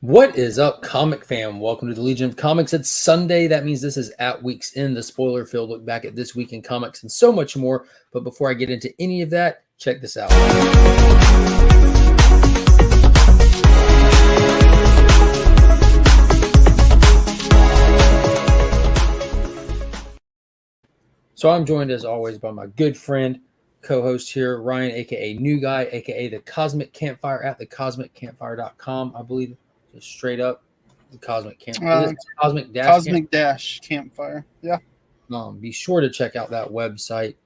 What is up, Comic Fam? Welcome to the Legion of Comics. It's Sunday. That means this is at week's end, the spoiler field look back at this week in comics and so much more. But before I get into any of that, check this out. So I'm joined as always by my good friend, co-host here, Ryan, aka New Guy, aka the Cosmic Campfire at thecosmiccampfire.com. I believe just straight up the Cosmic Campfire. Cosmic Dash Campfire. Yeah. Be sure to check out that website.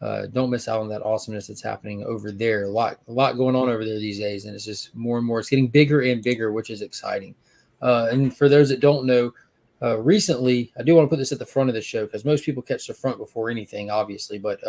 Don't miss out on that awesomeness that's happening over there. A lot going on over there these days, and it's just more and more. It's getting bigger and bigger, which is exciting. And for those that don't know, recently, I do want to put this at the front of the show because most people catch the front before anything, obviously. But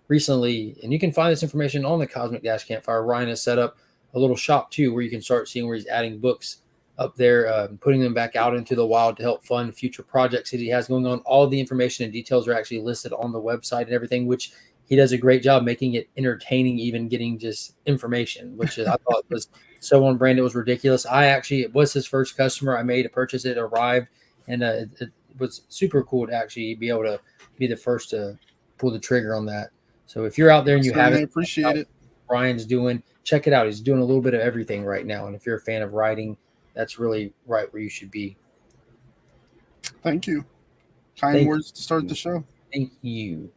recently, and you can find this information on the Cosmic Dash Campfire, Ryan has set up a little shop too where you can start seeing where he's adding books up there, putting them back out into the wild to help fund future projects that he has going on. All of the information and details are actually listed on the website and everything, which he does a great job making it entertaining, even getting just information, which I thought was so on brand. It was ridiculous. It was his first customer. I made a purchase. It arrived. And it was super cool to actually be able to be the first to pull the trigger on that. So if you're out there and you haven't, appreciate it. Ryan's doing, check it out. He's doing a little bit of everything right now. And if you're a fan of writing, that's really right where you should be. Thank you. Kind words to start the show. Thank you.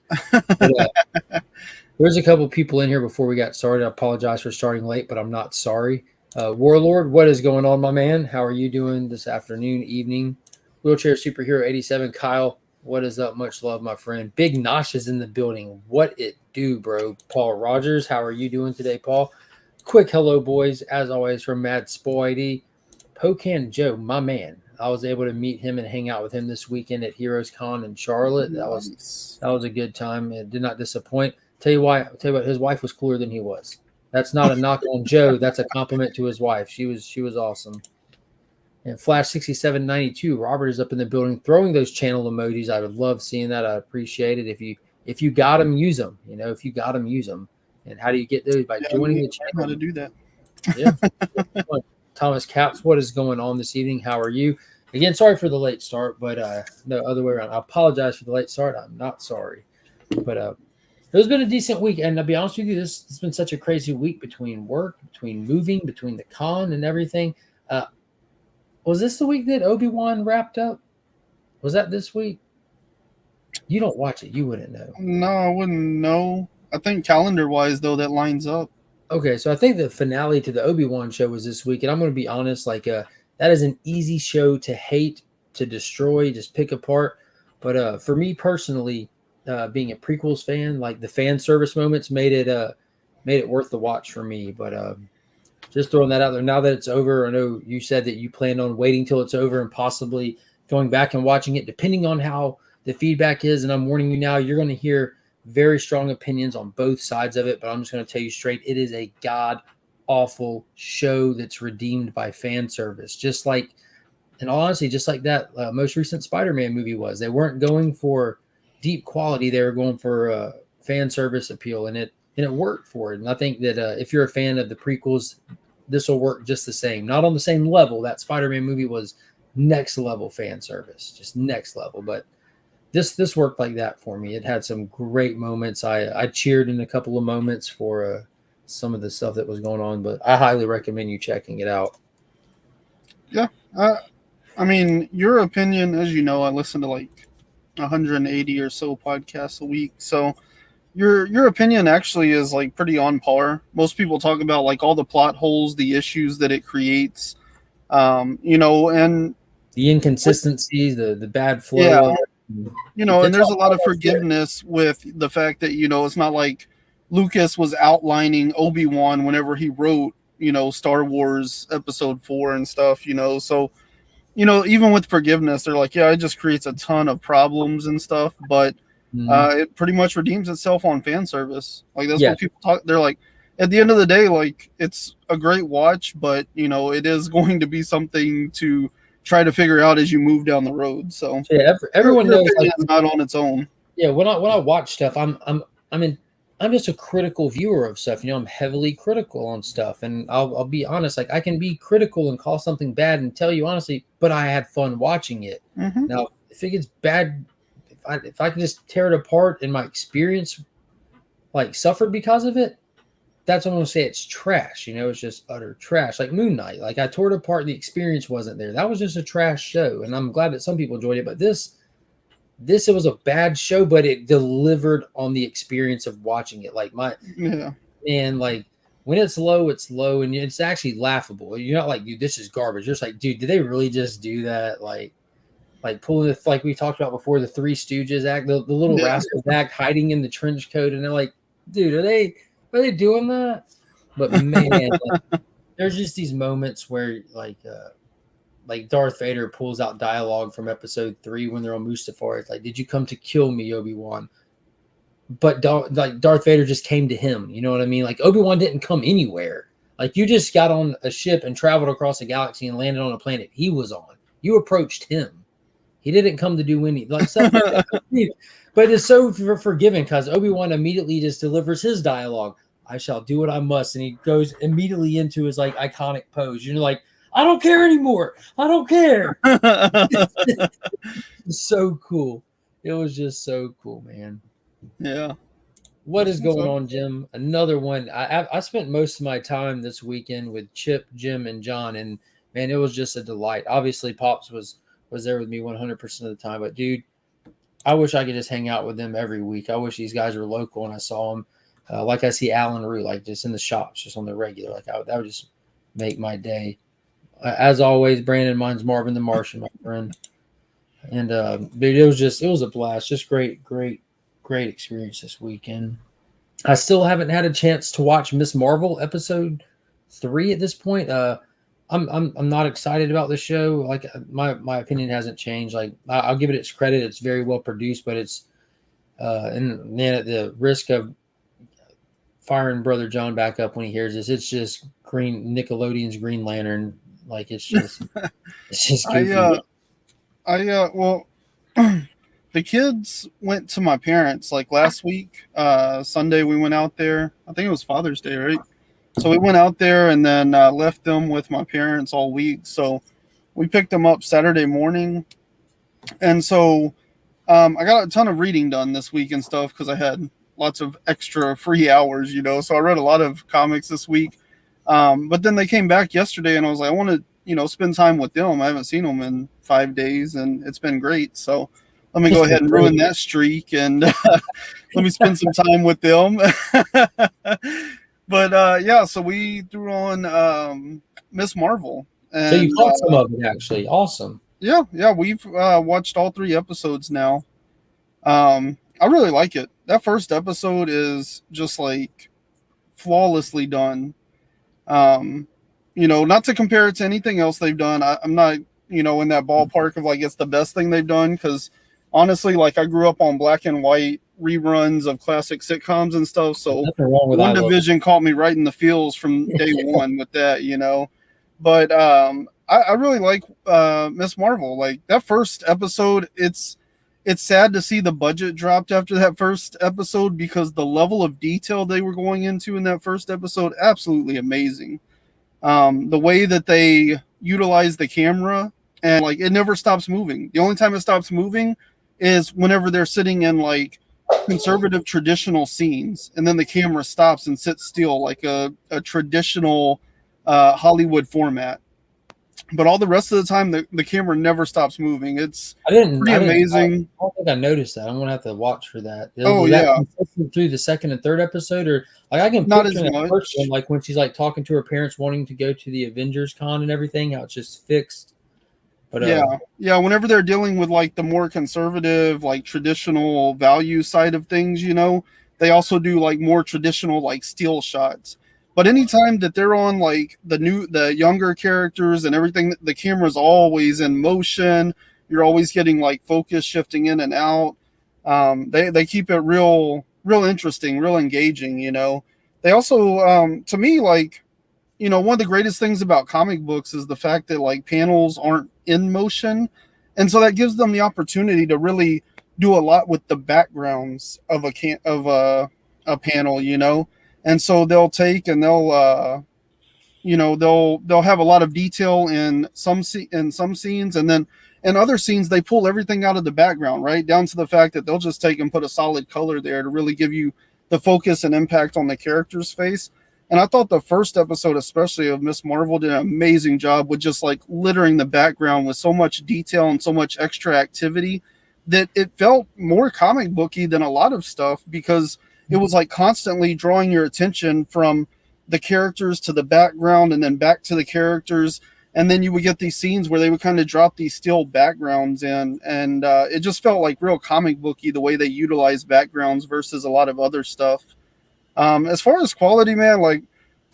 There's a couple people in here before we got started. I apologize for starting late, but I'm not sorry. Warlord, what is going on, my man? How are you doing this afternoon, evening? Wheelchair Superhero 87, Kyle, what is up? Much love, my friend. Big Nosh is in the building. What it do, bro? Paul Rogers, how are you doing today, Paul? Quick hello, boys, as always, from Mad Spoidy. Pocan Joe, my man. I was able to meet him and hang out with him this weekend at Heroes Con in Charlotte. That was a good time. It did not disappoint. Tell you what, his wife was cooler than he was. That's not a knock on Joe. That's a compliment to his wife. She was awesome. And Flash 6792, Robert is up in the building throwing those channel emojis. I would love seeing that. I appreciate it. If you got them, use them. If you got them, use them. And how do you get those? By joining the channel. How to do that? Yeah. Thomas Caps, what is going on this evening? How are you? Again, sorry for the late start, but no, other way around. I apologize for the late start. I'm not sorry. But it's been a decent week. And to be honest with you, this has been such a crazy week between work, between moving, between the con and everything. Was this the week that Obi Wan wrapped up? Was that this week? You don't watch it. You wouldn't know. No, I wouldn't know. I think calendar-wise, though, that lines up. Okay, so I think the finale to the Obi Wan show was this week. And I'm going to be honest, that is an easy show to hate, to destroy, just pick apart. But for me personally, being a prequels fan, like the fan service moments made it worth the watch for me. But just throwing that out there. Now that it's over, I know you said that you planned on waiting till it's over and possibly going back and watching it, depending on how the feedback is. And I'm warning you now, you're going to hear very strong opinions on both sides of it. But I'm just going to tell you straight, it is a god-awful show that's redeemed by fan service. Just like, in all honesty, just like that most recent Spider-Man movie was. They weren't going for deep quality. They were going for fan service appeal, and it worked for it. And I think that if you're a fan of the prequels, this will work just the same. Not on the same level. That Spider-Man movie was next level fan service, just next level. But this worked like that for me. It had some great moments. I cheered in a couple of moments for some of the stuff that was going on. But I highly recommend you checking it out. Yeah. I mean, your opinion, as you know, I listen to like 180 or so podcasts a week. So Your opinion actually is like pretty on par. Most people talk about like all the plot holes, the issues that it creates, and the inconsistencies, the bad flow. Yeah, and there's a lot of forgiveness with the fact that it's not like Lucas was outlining Obi-Wan whenever he wrote Star Wars Episode 4 and stuff. So even with forgiveness, they're like, yeah, it just creates a ton of problems and stuff, but it pretty much redeems itself on fan service. Like that's what people talk. They're like, at the end of the day, like it's a great watch, but it is going to be something to try to figure out as you move down the road. So yeah, everyone knows it's not on its own. Yeah, when I watch stuff, I'm I'm just a critical viewer of stuff. You know, I'm heavily critical on stuff, and I'll be honest. Like I can be critical and call something bad and tell you honestly, but I had fun watching it. Mm-hmm. Now, if it gets bad, if I can just tear it apart and my experience like suffered because of it, that's when I'm gonna say it's trash. You know, it's just utter trash. Like Moon Knight, like I tore it apart, the experience wasn't there. That was just a trash show, and I'm glad that some people enjoyed it. But this it was a bad show, but it delivered on the experience of watching it. Like man, like when it's low, and it's actually laughable. You're not like, dude, this is garbage. You're just like, dude, did they really just do that? Like pulling the, like we talked about before, the Three Stooges act, the little rascals act, hiding in the trench coat, and they're like, dude, are they doing that? But man, like, there's just these moments where like Darth Vader pulls out dialogue from episode 3 when they're on Mustafar. It's like, did you come to kill me, Obi-Wan? But like Darth Vader just came to him. You know what I mean? Like Obi-Wan didn't come anywhere. Like you just got on a ship and traveled across a galaxy and landed on a planet he was on. You approached him. He didn't come to do any like stuff like that. But it's so forgiving because Obi-Wan immediately just delivers his dialogue. I shall do what I must. And he goes immediately into his like iconic pose. You're like, I don't care anymore. I don't care. It's so cool. It was just so cool, man. Yeah. What is going on, Jim? Another one. I spent most of my time this weekend with Chip, Jim, and John, and man, it was just a delight. Obviously, Pops was there with me 100% of the time, but dude, I wish I could just hang out with them every week. I wish these guys were local and I saw them. Like I see Alan Rue, like just in the shops, just on the regular. Like that would just make my day. As always, Brandon, mine's Marvin the Martian, my friend. And dude, it was a blast. Just great experience this weekend. I still haven't had a chance to watch Miss Marvel episode 3 at this point. I'm not excited about the show. Like my opinion hasn't changed. Like I'll give it its credit. It's very well produced, but it's and man, at the risk of firing Brother John back up when he hears this, it's just Nickelodeon's Green Lantern. Like it's just goofy. Well, the kids went to my parents like last week. Sunday we went out there. I think it was Father's Day, right? So we went out there and then left them with my parents all week. So we picked them up Saturday morning. And so I got a ton of reading done this week and stuff because I had lots of extra free hours, you know. So I read a lot of comics this week. But then they came back yesterday and I was like, I want to, spend time with them. I haven't seen them in 5 days and it's been great. So let me go ahead and ruin that streak and let me spend some time with them. But yeah, so we threw on Miss Marvel. And, so you caught some of it, actually. Awesome. Yeah, we've watched all 3 episodes now. I really like it. That first episode is just like flawlessly done. Not to compare it to anything else they've done. I'm not, in that ballpark of like it's the best thing they've done because honestly, like I grew up on black and white reruns of classic sitcoms and stuff. So WandaVision caught me right in the feels from day one with that, But I really like Miss Marvel. Like that first episode, it's sad to see the budget dropped after that first episode because the level of detail they were going into in that first episode, absolutely amazing. The way that they utilize the camera and like it never stops moving. The only time it stops moving is whenever they're sitting in like conservative traditional scenes and then the camera stops and sits still like a traditional Hollywood format. But all the rest of the time, the camera never stops moving. It's pretty amazing. I don't think I noticed that. I'm gonna have to watch for that. Was that consistent through the second and third episode, or like I can not as picture much. First one, like when she's like talking to her parents, wanting to go to the Avengers Con and everything, how it's just fixed. But yeah. Whenever they're dealing with like the more conservative, like traditional value side of things, they also do like more traditional like still shots. But anytime that they're on like the younger characters and everything, the camera's always in motion. You're always getting like focus shifting in and out. They keep it real interesting, real engaging. They also, to me, like, one of the greatest things about comic books is the fact that like panels aren't in motion, and so that gives them the opportunity to really do a lot with the backgrounds of a panel, and so they'll take and they'll have a lot of detail in some scenes, and then in other scenes they pull everything out of the background, right down to the fact that they'll just take and put a solid color there to really give you the focus and impact on the character's face. And I thought the first episode, especially of Miss Marvel, did an amazing job with just like littering the background with so much detail and so much extra activity that it felt more comic booky than a lot of stuff, because it was like constantly drawing your attention from the characters to the background and then back to the characters. And then you would get these scenes where they would kind of drop these still backgrounds in, and it just felt like real comic booky the way they utilize backgrounds versus a lot of other stuff. As far as quality, man, like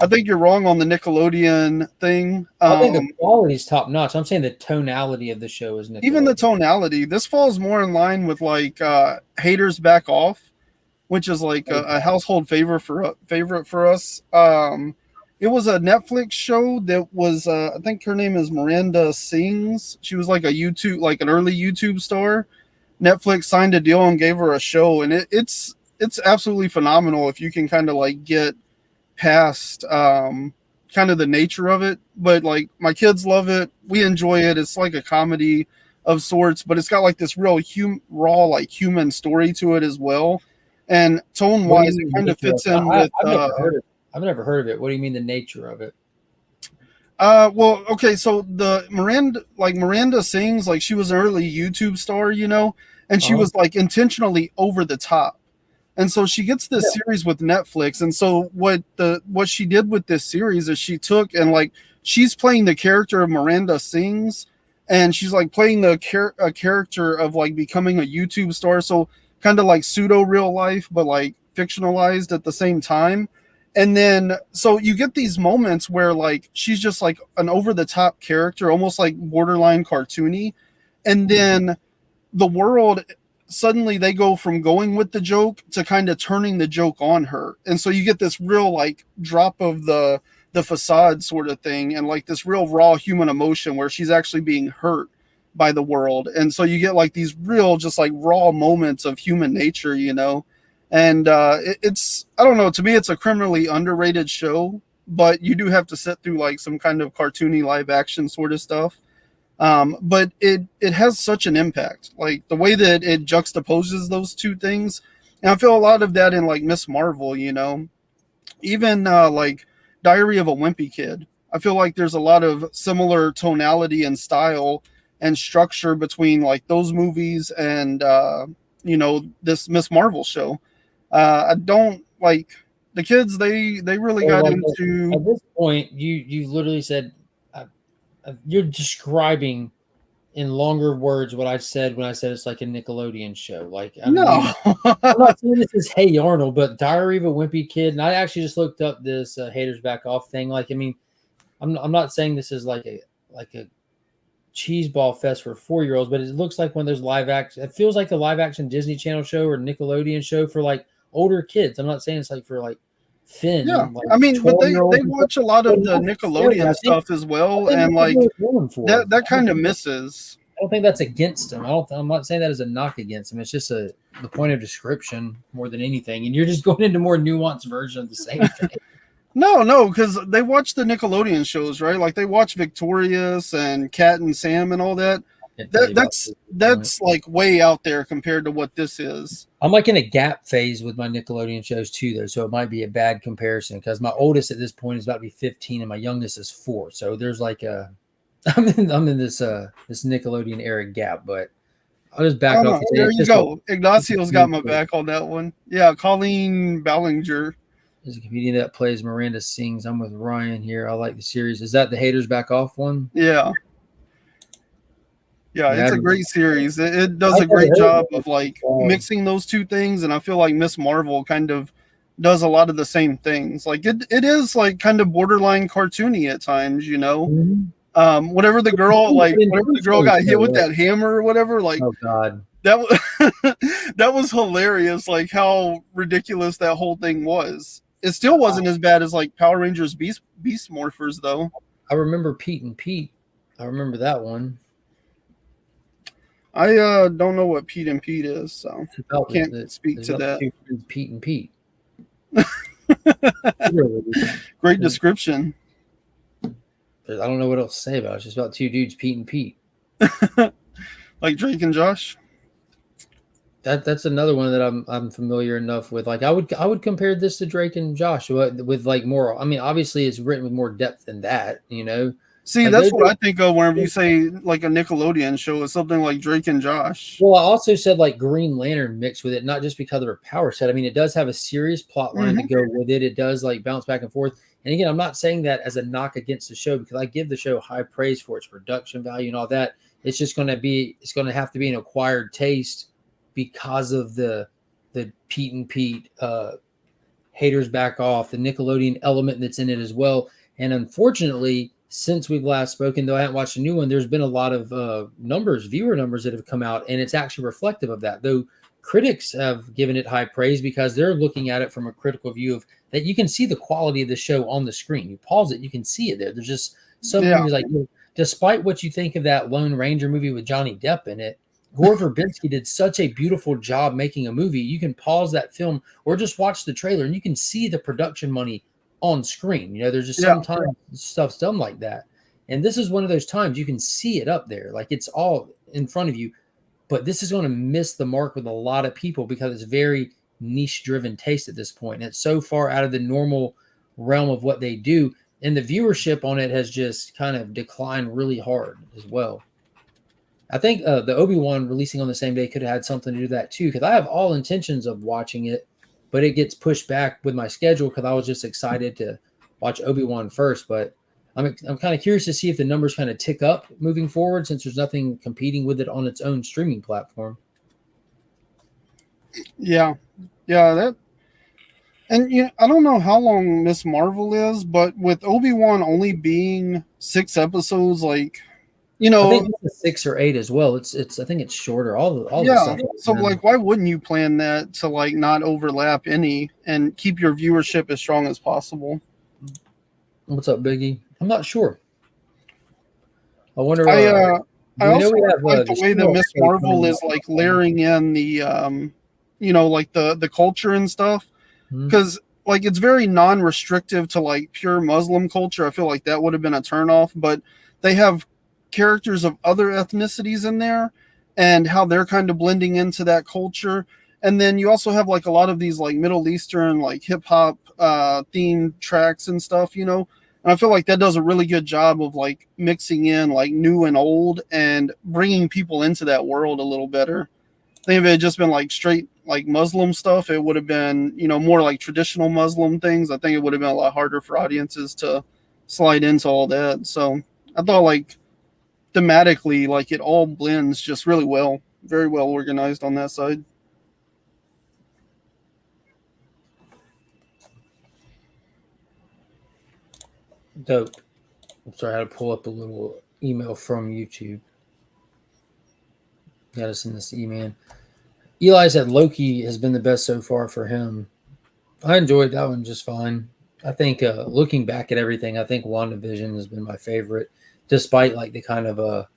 I think you're wrong on the Nickelodeon thing. I think the quality is top notch. I'm saying the tonality of the show is Nickelodeon. Even the tonality. This falls more in line with like Haters Back Off, which is like a household favorite for us. It was a Netflix show that was I think her name is Miranda Sings. She was like an early YouTube star. Netflix signed a deal and gave her a show, and it's absolutely phenomenal if you can kind of like get past kind of the nature of it. But like my kids love it, we enjoy it. It's like a comedy of sorts, but it's got like this real raw like human story to it as well. And tone wise, it kind of fits in with. I've never heard of it. What do you mean the nature of it? Well, okay, so the Miranda Sings, like she was an early YouTube star, and she was like intentionally over the top. And so she gets this series with Netflix. And so what she did with this series is she took and like she's playing the character of Miranda Sings, and she's like playing a character of like becoming a YouTube star. So kind of like pseudo real life, but like fictionalized at the same time. And then so you get these moments where like she's just like an over the top character, almost like borderline cartoony. And then the world suddenly they go from going with the joke to kind of turning the joke on her. And so you get this real like drop of the facade sort of thing, and like this real raw human emotion where she's actually being hurt by the world. And so you get like these real just like raw moments of human nature, and it's I don't know, to me it's a criminally underrated show, but you do have to sit through like some kind of cartoony live action sort of stuff. But it has such an impact, like the way that it juxtaposes those two things. And I feel a lot of that in like Miss Marvel, even like Diary of a Wimpy Kid. I feel like there's a lot of similar tonality and style and structure between like those movies and this Miss Marvel show. I don't like the kids. They really got into. At this point, you literally said you're describing in longer words what I said when I said it's like a Nickelodeon show. Like I'm not saying this is Hey Arnold, but Diary of a Wimpy Kid. And I actually just looked up this Haters Back Off thing. Like I mean, I'm not saying this is like a cheeseball fest for 4-year-olds, but it looks like one of those live action. It feels like a live action Disney Channel show or Nickelodeon show for like older kids. I'm not saying it's like for like Finn. Yeah, like I mean, but they watch a lot of the Nickelodeon stuff as well, and like that kind of misses. I don't think that's against them. I'm not saying that as a knock against them. It's just the point of description more than anything, and you're just going into more nuanced version of the same thing. No, because they watch the Nickelodeon shows, right? Like they watch Victorious and Cat and Sam and all that. That's like way out there compared to what this is. I'm like in a gap phase with my Nickelodeon shows too, though, so it might be a bad comparison because my oldest at this point is about to be 15 and my youngest is 4. So there's like I'm in this Nickelodeon era gap, but I'll just back off. There you go. Ignacio's got my back on that one. Yeah, Colleen Ballinger is a comedian that plays Miranda Sings. I'm with Ryan here. I like the series. Is that the Haters Back Off one? Yeah. Yeah, it's a great series. It does a great job of like mixing those two things, and I feel like Miss Marvel kind of does a lot of the same things. Like it is like kind of borderline cartoony at times, Mm-hmm. Whatever the girl got hit with that hammer or whatever, like oh god, that was hilarious. Like how ridiculous that whole thing was. It still wasn't as bad as like Power Rangers Beast Morphers though. I remember Pete and Pete. I remember that one. I don't know what Pete and Pete is, so I can't speak to that. Pete and Pete. Great description. I don't know what else to say about it. It's just about two dudes, Pete and Pete. Like Drake and Josh. That's another one that I'm familiar enough with. Like I would compare this to Drake and Josh with like more. I mean, obviously it's written with more depth than that, you know. See, Like that's what I think of whenever you say like a Nickelodeon show is something like Drake and Josh. Well, I also said like Green Lantern mixed with it, not just because of her power set. I mean, it does have a serious plot line to go with it. It does like bounce back and forth. And again, I'm not saying that as a knock against the show because I give the show high praise for its production value and all that. It's just going to have to be an acquired taste because of the Pete and Pete haters back off, the Nickelodeon element that's in it as well. And unfortunately, since we've last spoken, though I haven't watched a new one, there's been a lot of viewer numbers that have come out, and it's actually reflective of that. Though critics have given it high praise because they're looking at it from a critical view of that you can see the quality of the show on the screen. You pause it, you can see it there. There's just some movies like, despite what you think of that Lone Ranger movie with Johnny Depp in it, Gore Verbinski did such a beautiful job making a movie. You can pause that film or just watch the trailer, and you can see the production money on screen. You know, there's just sometimes stuff's done like that. And this is one of those times you can see it up there. Like it's all in front of you. But this is going to miss the mark with a lot of people because it's very niche driven taste at this point. And it's so far out of the normal realm of what they do. And the viewership on it has just kind of declined really hard as well. I think the Obi Wan releasing on the same day could have had something to do with that too, because I have all intentions of watching it, but it gets pushed back with my schedule because I was just excited to watch Obi Wan first. But I'm kind of curious to see if the numbers kind of tick up moving forward since there's nothing competing with it on its own streaming platform. Yeah, that. And I don't know how long Miss Marvel is, but with Obi-Wan only being 6 episodes, like, I think it's 6 or 8 as well. It's I think it's shorter. All the stuff. So like, why wouldn't you plan that to like not overlap any and keep your viewership as strong as possible? What's up, Biggie? I'm not sure. I wonder. I also like the way that Miss Marvel is like layering in the like the culture and stuff, because like it's very non-restrictive to like pure Muslim culture. I feel like that would have been a turnoff, but they have characters of other ethnicities in there and how they're kind of blending into that culture. And then you also have like a lot of these like Middle Eastern like hip hop themed tracks and stuff, and I feel like that does a really good job of like mixing in like new and old and bringing people into that world a little better. I think if it had just been like straight like Muslim stuff, it would have been, more like traditional Muslim things. I think it would have been a lot harder for audiences to slide into all that. So I thought like thematically, like it all blends just really well, very well organized on that side. Dope. I'm sorry, I had to pull up a little email from YouTube. Got us in this email. Eli said Loki has been the best so far for him. I enjoyed that one just fine. I think looking back at everything, I think WandaVision has been my favorite, despite like the kind of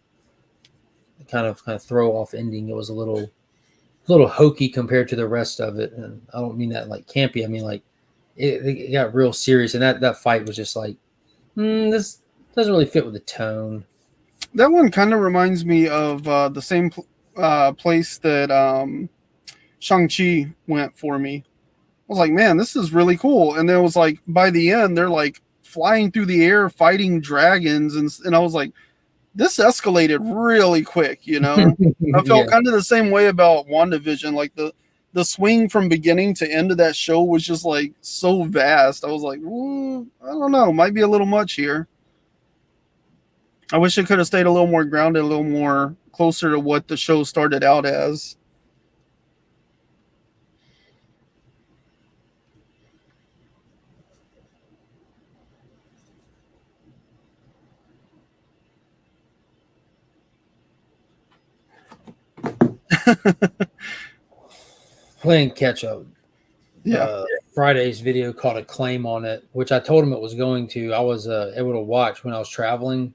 throw off ending. It was a little hokey compared to the rest of it, and I don't mean that like campy. I mean like it got real serious, and that fight was just like, this doesn't really fit with the tone. That one kind of reminds me of the same place that Shang-Chi went for me. I was like, man, this is really cool. And then it was like, by the end, they're like flying through the air, fighting dragons. And I was like, this escalated really quick, I felt kind of the same way about WandaVision. Like the swing from beginning to end of that show was just like so vast. I was like, I don't know, might be a little much here. I wish it could have stayed a little more grounded, a little more closer to what the show started out as. Playing catch up. Friday's video caught a claim on it, which I told him it was going to. I was able to watch when I was traveling,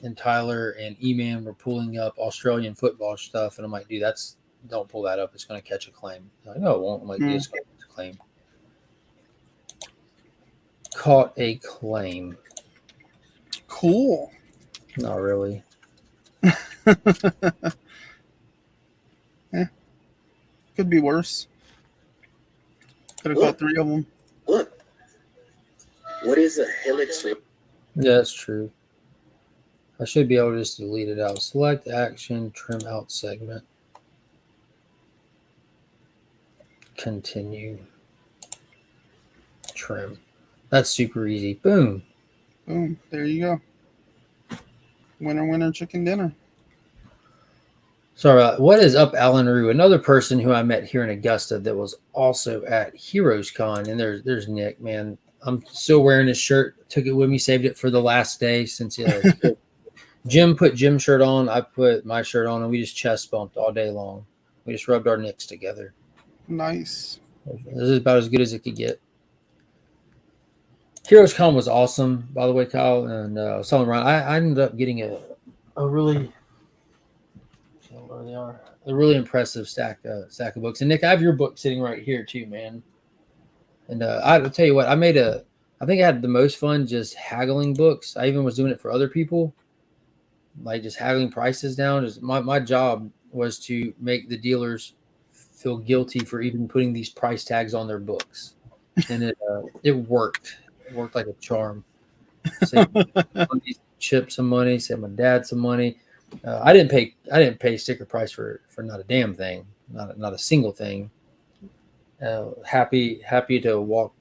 and Tyler and E-Man were pulling up Australian football stuff, and I'm like, dude, don't pull that up. It's going to catch a claim. I'm like, no, it won't. I'm like, it's going to catch a claim. caught a claim. Cool. Not really. Could be worse. Could have caught 3 of them. Look. What is a helix? Yeah, that's true. I should be able to just delete it out. Select action, trim out segment. Continue. Trim. That's super easy. Boom. Boom. There you go. Winner, winner, chicken dinner. Sorry, what is up, Alan Rue? Another person who I met here in Augusta that was also at Heroes Con. And there's Nick, man. I'm still wearing his shirt. Took it with me, saved it for the last day since Jim put Jim's shirt on. I put my shirt on, and we just chest bumped all day long. We just rubbed our necks together. Nice. This is about as good as it could get. Heroes Con was awesome, by the way, Kyle. And I was telling Ryan, I ended up getting a really impressive stack of books. And Nick, I have your book sitting right here too, man. And I'll tell you what, I think I had the most fun just haggling books. I even was doing it for other people, like just haggling prices down. Just my job was to make the dealers feel guilty for even putting these price tags on their books, and it worked. It worked like a charm. Saved Chip some money, saved my dad some money. I didn't pay sticker price for not a damn thing, not a single thing. Happy to walk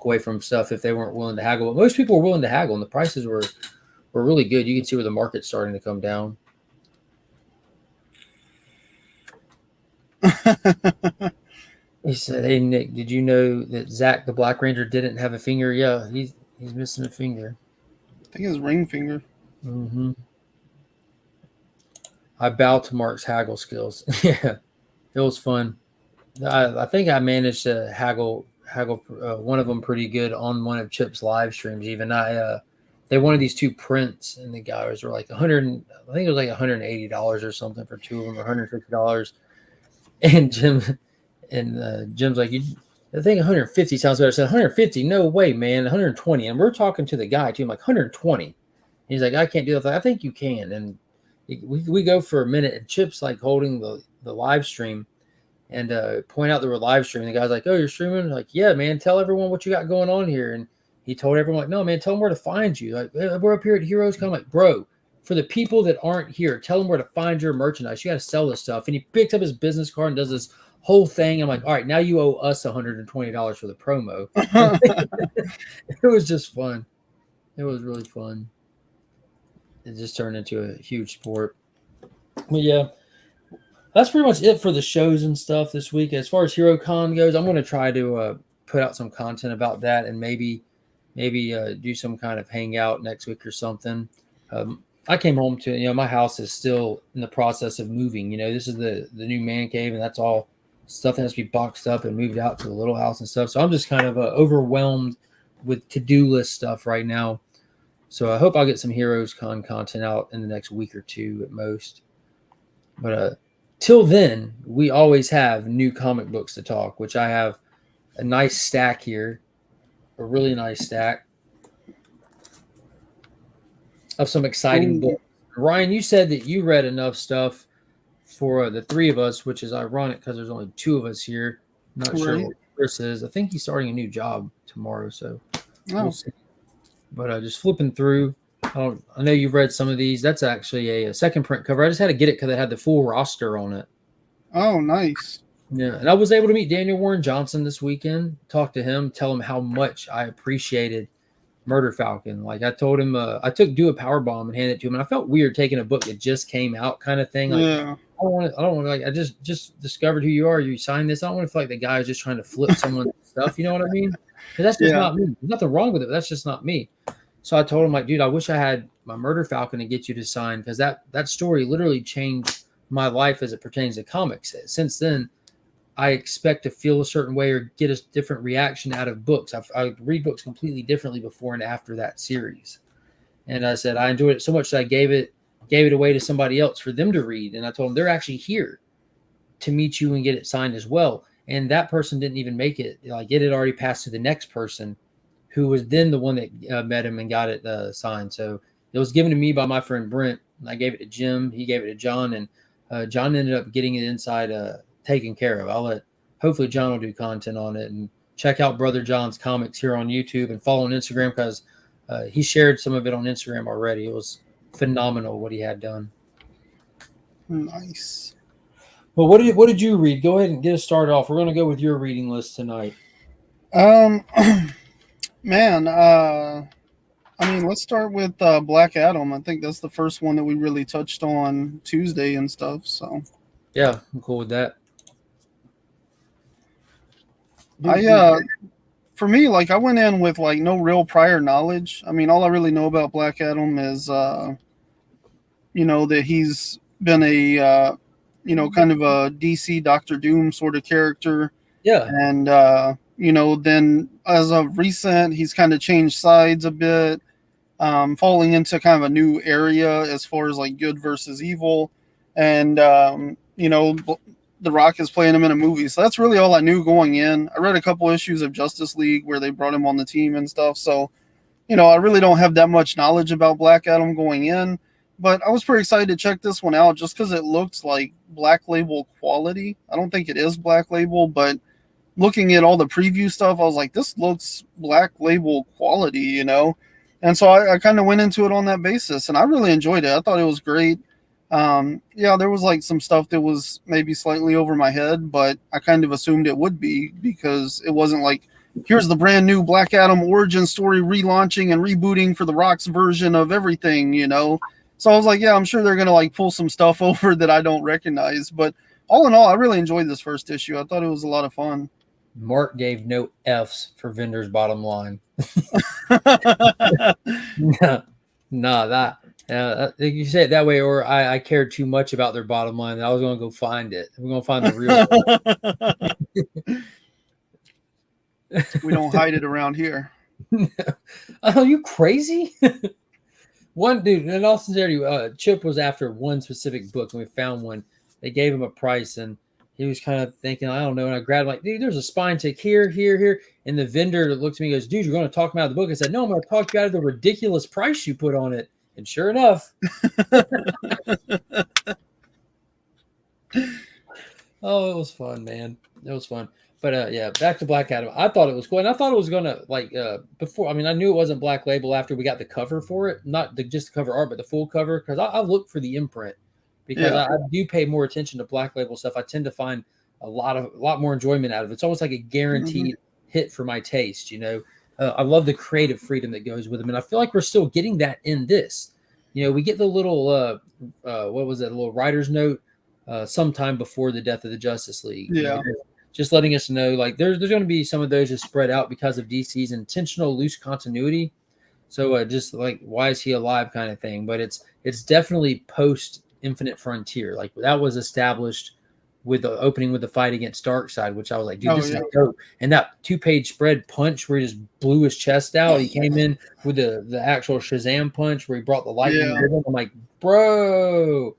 away from stuff if they weren't willing to haggle. But most people were willing to haggle, and the prices were really good. You can see where the market's starting to come down. He said, "Hey Nick, did you know that Zach the Black Ranger didn't have a finger? Yeah, he's missing a finger. I think his ring finger." Mm-hmm. I bow to Mark's haggle skills. Yeah, it was fun. I think I managed to haggle one of them pretty good on one of Chip's live streams. Even they wanted these 2 prints, and the guys were like $100. I think it was like $180 or something for 2 of them, or $150. And Jim's like, I think 150 sounds better. I said 150, no way, man, 120. And we're talking to the guy too. I'm like 120. And he's like, I can't do that. I think you can. And we go for a minute, and Chip's like holding the live stream and point out that we're live streaming. The guy's like, "Oh, you're streaming?" Like, "Yeah, man. Tell everyone what you got going on here." And he told everyone, like, "No, man. Tell them where to find you. Like, we're up here at Heroes Con." Like, bro, for the people that aren't here, tell them where to find your merchandise. You got to sell this stuff. And he picks up his business card and does this whole thing. I'm like, all right, now you owe us $120 for the promo. It was just fun. It was really fun. It just turned into a huge sport. But yeah, that's pretty much it for the shows and stuff this week. As far as HeroCon goes, I'm going to try to put out some content about that, and maybe do some kind of hangout next week or something. I came home to, my house is still in the process of moving. This is the new man cave, and that's all stuff that has to be boxed up and moved out to the little house and stuff. So I'm just kind of overwhelmed with to-do list stuff right now. So I hope I'll get some Heroes Con content out in the next week or two at most. But till then, we always have new comic books to talk, which I have a nice stack here, a really nice stack of some exciting books. Ryan, you said that you read enough stuff for the 3 of us, which is ironic because there's only 2 of us here. Not sure what Chris is. I think he's starting a new job tomorrow, so we'll see. But just flipping through, I know you've read some of these. That's actually a second print cover. I just had to get it because it had the full roster on it. Oh, nice. Yeah, and I was able to meet Daniel Warren Johnson this weekend, talk to him, tell him how much I appreciated Murder Falcon. Like I told him, I do a power bomb and handed it to him, and I felt weird taking a book that just came out, kind of thing. Like, yeah. I don't want to. Like, I just discovered who you are. You signed this. I don't want to feel like the guy is just trying to flip someone's stuff. You know what I mean? Because that's just not me. There's nothing wrong with it. But that's just not me. So I told him, like, dude, I wish I had my Murder Falcon to get you to sign, because that story literally changed my life as it pertains to comics. Since then, I expect to feel a certain way or get a different reaction out of books. I read books completely differently before and after that series. And I said I enjoyed it so much that I gave it away to somebody else for them to read. And I told them they're actually here to meet you and get it signed as well. And that person didn't even make it. Like, it had already passed to the next person, who was then the one that met him and got it signed. So it was given to me by my friend Brent. And I gave it to Jim. He gave it to John, and John ended up getting it inside taken care of. Hopefully John will do content on it, and check out Brother John's comics here on YouTube and follow on Instagram, because he shared some of it on Instagram already. It was phenomenal what he had done. Nice. Well, what did you read? Go ahead and get us started off. We're going to go with your reading list tonight. Man, let's start with Black Adam. I think that's the first one that we really touched on Tuesday and stuff. So yeah, I'm cool with that. For me, like, I went in with like no real prior knowledge. I mean, all I really know about Black Adam is, that he's been a, kind of a DC Doctor Doom sort of character. Yeah. And, then as of recent, he's kind of changed sides a bit, falling into kind of a new area as far as like good versus evil. And, The Rock is playing him in a movie. So that's really all I knew going in. I read a couple issues of Justice League where they brought him on the team and stuff. So, I really don't have that much knowledge about Black Adam going in. But I was pretty excited to check this one out just because it looks like Black Label quality. I don't think it is Black Label, but looking at all the preview stuff, I was like, this looks Black Label quality, And so I kind of went into it on that basis, and I really enjoyed it. I thought it was great. There was like some stuff that was maybe slightly over my head, but I kind of assumed it would be because it wasn't like, here's the brand new Black Adam origin story relaunching and rebooting for the Rock's version of everything, So I was like, yeah, I'm sure they're going to like pull some stuff over that I don't recognize. But all in all, I really enjoyed this first issue. I thought it was a lot of fun. Mark gave no F's for Vendor's bottom line. You say it that way, or I cared too much about their bottom line that I was going to go find it. We're going to find the real one. We don't hide it around here. Oh, you crazy? One dude, in all sincerity, Chip was after one specific book, and we found one. They gave him a price, and he was kind of thinking, I don't know. And I grabbed him like, dude, there's a spine tick here. And the vendor looked at me and goes, dude, you're going to talk me out of the book. I said, no, I'm going to talk you out of the ridiculous price you put on it. And sure enough. Oh, it was fun, man. It was fun. But back to Black Adam. I thought it was cool. And I thought it was going to, before, I knew it wasn't Black Label after we got the cover for it. Not just the cover art, but the full cover. Because I looked for the imprint. Because I do pay more attention to Black Label stuff. I tend to find a lot more enjoyment out of it. It's almost like a guaranteed hit for my taste, I love the creative freedom that goes with them. And I feel like we're still getting that in this. We get the little, what was it, a little writer's note sometime before the death of the Justice League. Yeah. Just letting us know, like, there's going to be some of those just spread out because of DC's intentional loose continuity. So just like, why is he alive kind of thing. But it's definitely post Infinite Frontier. Like, that was established with the opening with the fight against Darkseid, which I was like, dude, this is dope. And that 2-page spread punch where he just blew his chest out. He came in with the actual Shazam punch where he brought the lightning. Yeah. I'm like, bro.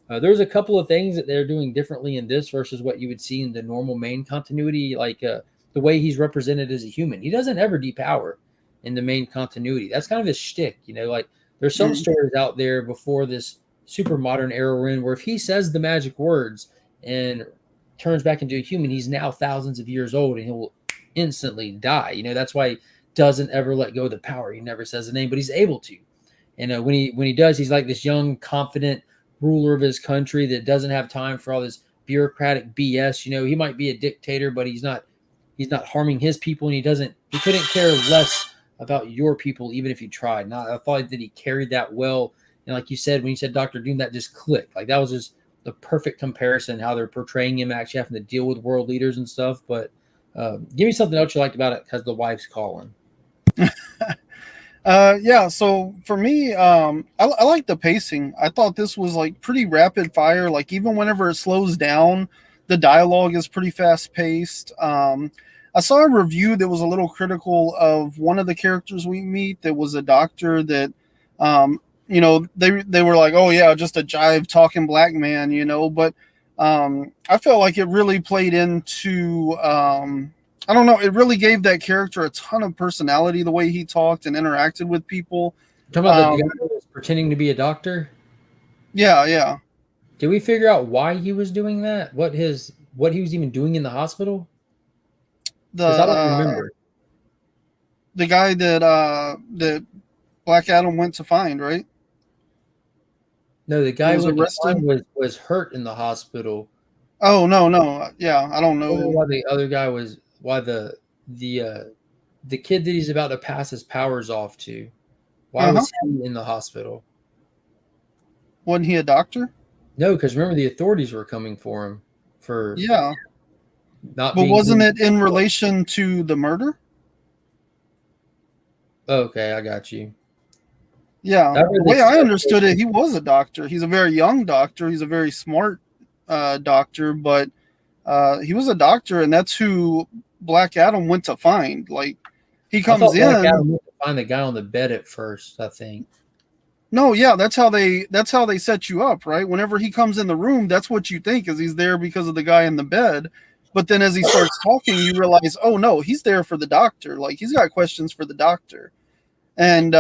There's a couple of things that they're doing differently in this versus what you would see in the normal main continuity, like the way he's represented as a human. He doesn't ever depower in the main continuity. That's kind of his shtick, like there's some stories out there before this super modern era we're in where if he says the magic words and turns back into a human, he's now thousands of years old and he'll instantly die. That's why he doesn't ever let go of the power. He never says the name, but he's able to. And when he does, he's like this young, confident ruler of his country that doesn't have time for all this bureaucratic BS. He might be a dictator, but he's not harming his people, and he couldn't care less about your people, even if he tried. Now, I thought that he carried that well. And like you said, when you said Dr. Doom, that just clicked. Like, that was just the perfect comparison, how they're portraying him actually having to deal with world leaders and stuff. But give me something else you liked about it, because the wife's calling. So for me, I like the pacing. I thought this was like pretty rapid fire. Like, even whenever it slows down, the dialogue is pretty fast paced. I saw a review that was a little critical of one of the characters we meet that was a doctor that, they were like, oh yeah, just a jive talking black man, but I felt like it really played into I don't know. It really gave that character a ton of personality, the way he talked and interacted with people. Talking about the guy who was pretending to be a doctor. Yeah. Did we figure out why he was doing that? What he was even doing in the hospital? Because I don't remember. The guy that Black Adam went to find, right? No, the guy was who arrested. Was hurt in the hospital. Oh no. Yeah, I don't know why the other guy was the kid that he's about to pass his powers off to. Why was he in the hospital? Wasn't he a doctor? No, because remember the authorities were coming for him for not. But wasn't it in relation to the murder? Okay, I got you. Yeah, the way I understood it, he was a doctor. He's a very young doctor. He's a very smart doctor, but he was a doctor, and that's who Black Adam went to find. Like, he comes in. Black Adam went to find the guy on the bed at first, I think. No, yeah, that's how they set you up, right? Whenever he comes in the room, that's what you think is he's there because of the guy in the bed. But then as he starts talking, you realize, oh no, he's there for the doctor. Like, he's got questions for the doctor. And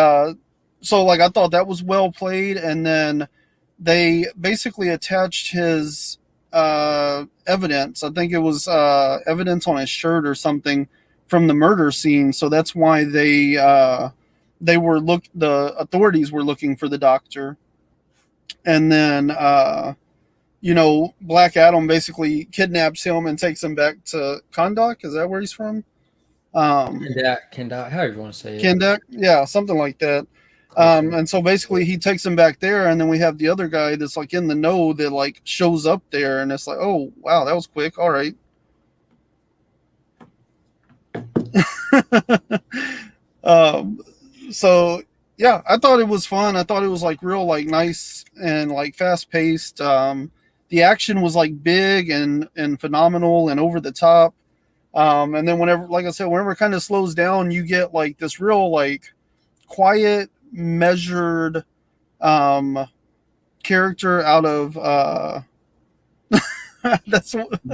so like I thought that was well played. And then they basically attached his evidence. I think it was evidence on his shirt or something from the murder scene. So that's why the authorities were looking for the doctor. And then Black Adam basically kidnaps him and takes him back to Kahndaq. Is that where he's from? Kahndaq, however you want to say it. Kahndaq, yeah, something like that. And so basically he takes him back there, and then we have the other guy that's like in the know that like shows up there, and it's like, oh wow, that was quick. All right. So yeah, I thought it was fun. I thought it was like real like nice and like fast paced. The action was like big and phenomenal and over the top. And then whenever, like I said, whenever it kind of slows down, you get like this real like quiet, measured character out of that's awesome.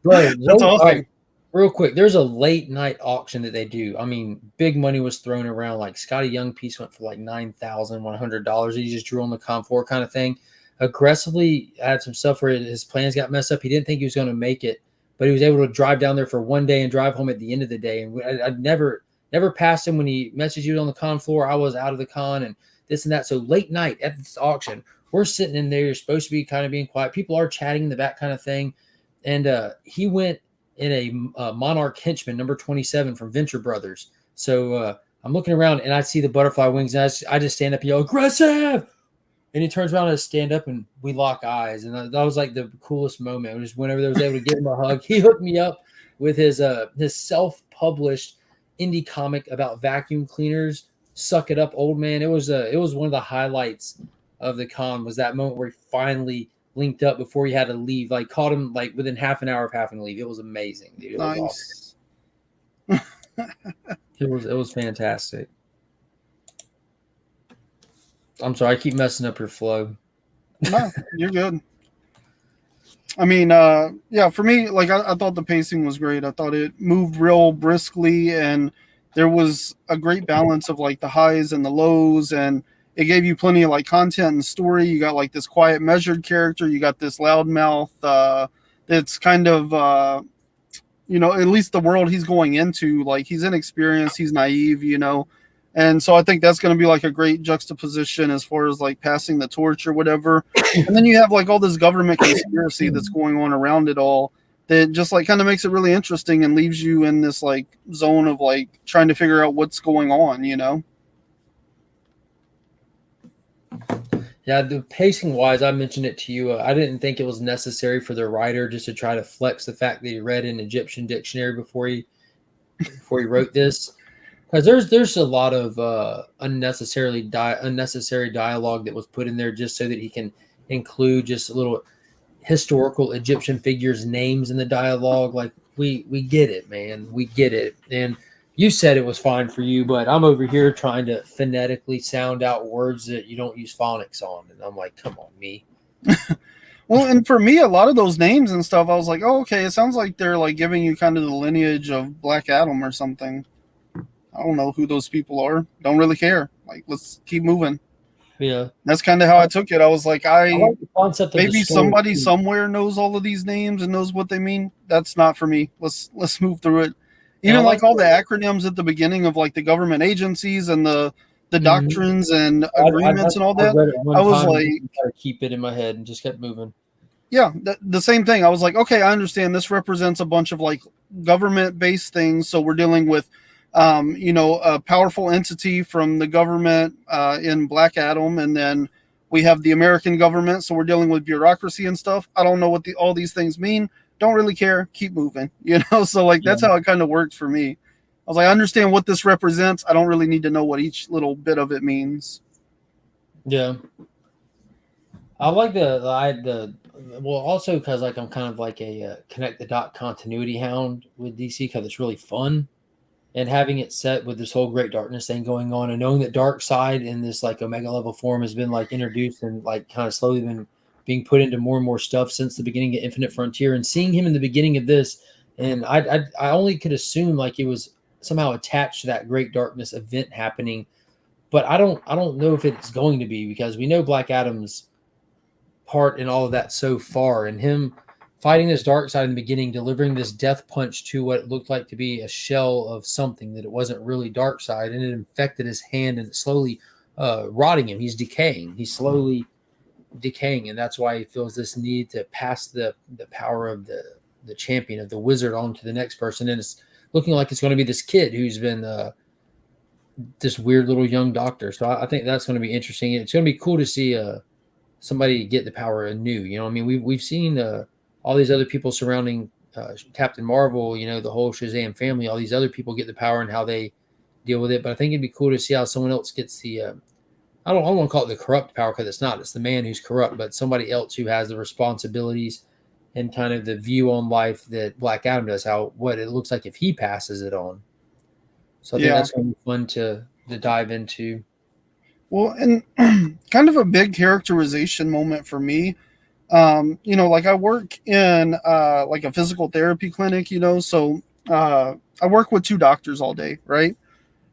Right. Real quick, there's a late night auction that they do. I mean, big money was thrown around. Like Scotty Young piece went for like $9,100. He just drew on the COM4 kind of thing. Aggressively had some stuff where his plans got messed up. He didn't think he was going to make it, but he was able to drive down there for one day and drive home at the end of the day. And I never passed him when he messaged you on the con floor. I was out of the con and this and that. So late night at this auction, we're sitting in there. You're supposed to be kind of being quiet. People are chatting in the back kind of thing. And he went in a Monarch henchman, number 27 from Venture Brothers. So I'm looking around and I see the butterfly wings and I just stand up and yell, aggressive! And he turns around and I stand up and we lock eyes. And that was like the coolest moment. Just whenever I was able to give him a hug, he hooked me up with his self-published indie comic about vacuum cleaners. Suck it up, old man. It was one of the highlights of the con was that moment where he finally linked up before he had to leave. Like caught him like within half an hour of having to leave. It was amazing, dude. It was awesome. It was fantastic. I'm sorry, I keep messing up your flow. No, you're good. I mean, yeah, for me, like I thought the pacing was great. I thought it moved real briskly, and there was a great balance of like the highs and the lows, and it gave you plenty of like content and story. You got like this quiet, measured character. You got this loudmouth that's kind of, at least the world he's going into, like he's inexperienced, he's naive, And so I think that's going to be like a great juxtaposition as far as like passing the torch or whatever. And then you have like all this government conspiracy that's going on around it all that just like kind of makes it really interesting and leaves you in this like zone of like trying to figure out what's going on, Yeah, the pacing wise, I mentioned it to you. I didn't think it was necessary for the writer just to try to flex the fact that he read an Egyptian dictionary before he wrote this, because there's a lot of unnecessary dialogue that was put in there just so that he can include just a little historical Egyptian figures' names in the dialogue. Like we get it, man, we get it. And you said it was fine for you, but I'm over here trying to phonetically sound out words that you don't use phonics on. And I'm like, come on, me. Well, and for me, a lot of those names and stuff, I was like, oh, okay, it sounds like they're like giving you kind of the lineage of Black Adam or something. I don't know who those people are. Don't really care. Like, let's keep moving. Yeah, that's kind of how I took it. I was like, I like the concept of maybe the story somebody too. somewhere knows all of these names and knows what they mean. That's not for me. Let's move through it. And I Even like like all the acronyms at the beginning of like the government agencies and the doctrines and agreements and all I that. read it one I was time like, and tried to keep it in my head and just kept moving. yeah, the same thing. I was like, okay, I understand this represents a bunch of like government based things. So we're dealing with, a powerful entity from the government in Black Adam. And then we have the American government. So we're dealing with bureaucracy and stuff. I don't know what all these things mean. Don't really care. Keep moving, So like, that's how it kind of worked for me. I was like, I understand what this represents. I don't really need to know what each little bit of it means. Yeah. I like well, also because like I'm kind of like a connect the dot continuity hound with DC because it's really fun, and having it set with this whole Great Darkness thing going on, and knowing that Dark Side in this like Omega level form has been like introduced and like kind of slowly been being put into more and more stuff since the beginning of Infinite Frontier, and seeing him in the beginning of this, and I only could assume like it was somehow attached to that Great Darkness event happening, but I don't know if it's going to be because we know Black Adam's part in all of that so far, and him fighting this dark side in the beginning, delivering this death punch to what looked like to be a shell of something that it wasn't really dark side, and it infected his hand and slowly rotting him. He's decaying. He's slowly decaying, and that's why he feels this need to pass the power of the champion of the wizard on to the next person. And it's looking like it's going to be this kid who's been this weird little young doctor. So I think that's going to be interesting. It's going to be cool to see somebody get the power anew. I mean, we've seen all these other people surrounding Captain Marvel, the whole Shazam family, all these other people get the power and how they deal with it. But I think it'd be cool to see how someone else gets the I don't want to call it the corrupt power because it's not. It's the man who's corrupt, but somebody else who has the responsibilities and kind of the view on life that Black Adam does, what it looks like if he passes it on. So I think that's going to be fun to dive into. Well, and kind of a big characterization moment for me. Like I work in like a physical therapy clinic, so I work with two doctors all day, right?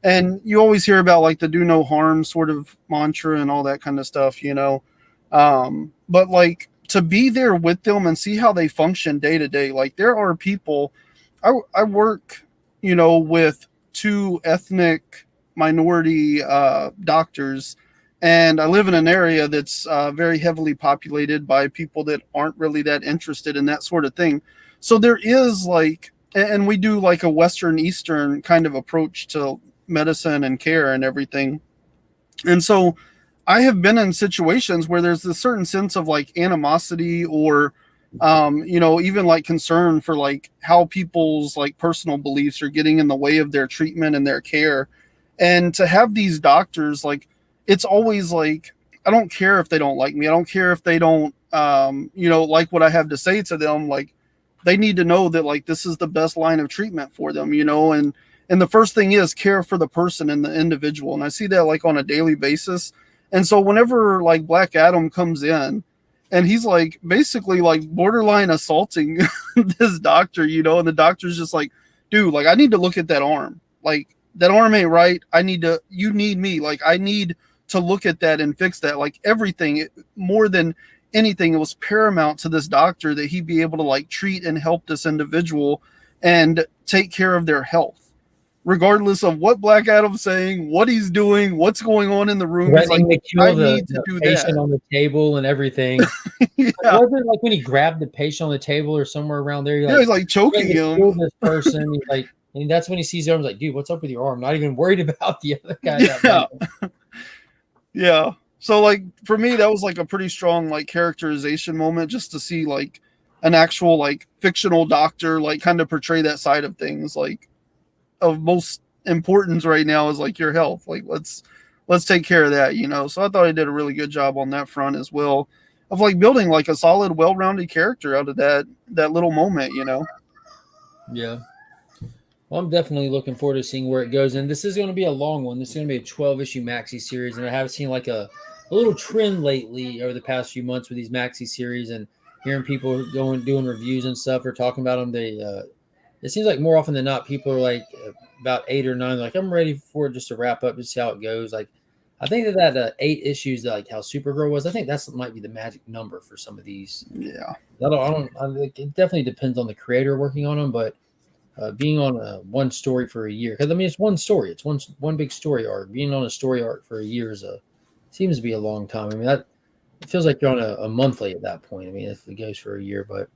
And you always hear about like the do no harm sort of mantra and all that kind of stuff, but like to be there with them and see how they function day to day. Like there are people, I work, with two ethnic minority doctors, and I live in an area that's very heavily populated by people that aren't really that interested in that sort of thing. So there is like, and we do like a Western Eastern kind of approach to medicine and care and everything. And so I have been in situations where there's a certain sense of like animosity or even like concern for like how people's like personal beliefs are getting in the way of their treatment and their care. And to have these doctors, like, it's always like, I don't care if they don't like me. I don't care if they don't, like what I have to say to them. Like, they need to know that like this is the best line of treatment for them, and the first thing is care for the person and the individual. And I see that like on a daily basis. And so whenever like Black Adam comes in and he's like basically like borderline assaulting this doctor, and the doctor's just like, dude, like I need to look at that arm. Like that arm ain't right. You need me. Like I need to look at that and fix that. Like everything, more than anything, it was paramount to this doctor that he be able to like treat and help this individual and take care of their health, regardless of what Black Adam's saying, what he's doing, what's going on in the room. He's like, I need to do patient that on the table and everything. Yeah. Wasn't it like when he grabbed the patient on the table or somewhere around there? He's like choking him. Kill this person. He's like, and that's when he sees the arm. Like, dude, what's up with your arm? Not even worried about the other guy. Yeah. Yeah. So like for me, that was like a pretty strong like characterization moment, just to see like an actual like fictional doctor like kind of portray that side of things, like of most importance right now is like your health. Like let's take care of that, So I thought I did a really good job on that front as well, of like building like a solid, well-rounded character out of that little moment, Yeah. Well, I'm definitely looking forward to seeing where it goes. And this is going to be a long one. This is going to be a 12-issue maxi series. And I have seen like a little trend lately over the past few months with these maxi series. And hearing people doing reviews and stuff or talking about them. It seems like more often than not, people are like about 8 or 9. Like, I'm ready for it just to wrap up and see how it goes. Like, I think that 8 issues, like how Supergirl was, I think that's might be the magic number for some of these. Yeah. It definitely depends on the creator working on them, but being on one story for a year, because I mean it's one story, it's one big story arc. Being on a story arc for a year seems to be a long time. I mean that it feels like you're on a monthly at that point. I mean if it goes for a year, but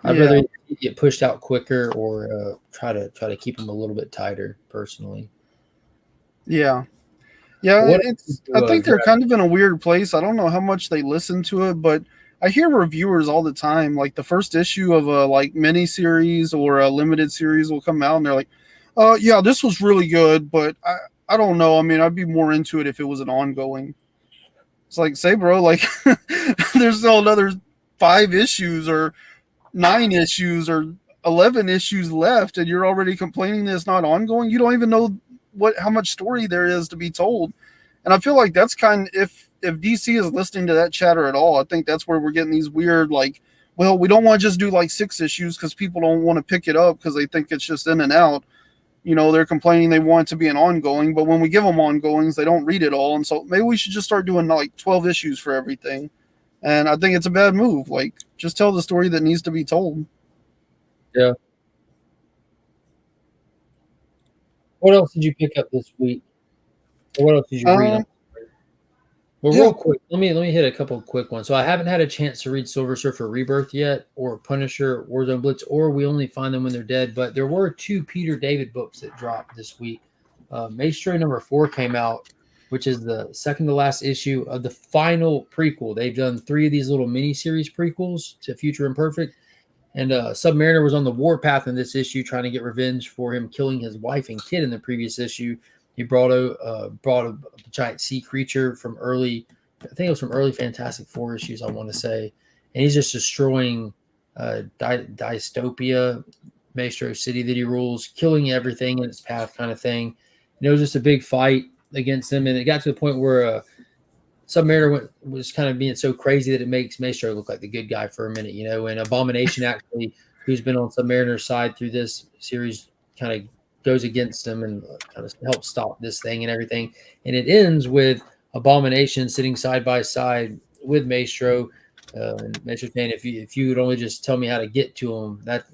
I'd rather get pushed out quicker or try to keep them a little bit tighter personally. Yeah. Yeah, I think they're kind of in a weird place. I don't know how much they listen to it, but I hear reviewers all the time. Like the first issue of a like mini series or a limited series will come out, and they're like, yeah, this was really good, but I don't know. I mean, I'd be more into it if it was an ongoing." It's like, say, bro, like there's still another 5 issues or 9 issues or 11 issues left, and you're already complaining that it's not ongoing. You don't even know how much story there is to be told. And I feel like that's if DC is listening to that chatter at all, I think that's where we're getting these weird, like, well, we don't want to just do like 6 issues because people don't want to pick it up because they think it's just in and out. They're complaining they want it to be an ongoing, but when we give them ongoings, they don't read it all. And so maybe we should just start doing like 12 issues for everything. And I think it's a bad move. Like, just tell the story that needs to be told. Yeah. What else did you pick up this week? Or what else did you read? Well, real quick, let me hit a couple of quick ones. So I haven't had a chance to read Silver Surfer Rebirth yet, or Punisher, Warzone Blitz, or We Only Find Them When They're Dead. But there were 2 Peter David books that dropped this week. Maestro number 4 came out, which is the second to last issue of the final prequel. They've done 3 of these little mini-series prequels to Future Imperfect. And Submariner was on the warpath in this issue, trying to get revenge for him killing his wife and kid in the previous issue. He brought a giant sea creature from early Fantastic Four issues, I want to say. And he's just destroying Dystopia, Maestro City that he rules, killing everything in its path kind of thing. And it was just a big fight against him. And it got to the point where Submariner was kind of being so crazy that it makes Maestro look like the good guy for a minute, and Abomination actually, who's been on Submariner's side through this series, kind of goes against him and kind of helps stop this thing and everything. And it ends with Abomination sitting side by side with Maestro. And Maestro's saying, if you would only just tell me how to get to him, that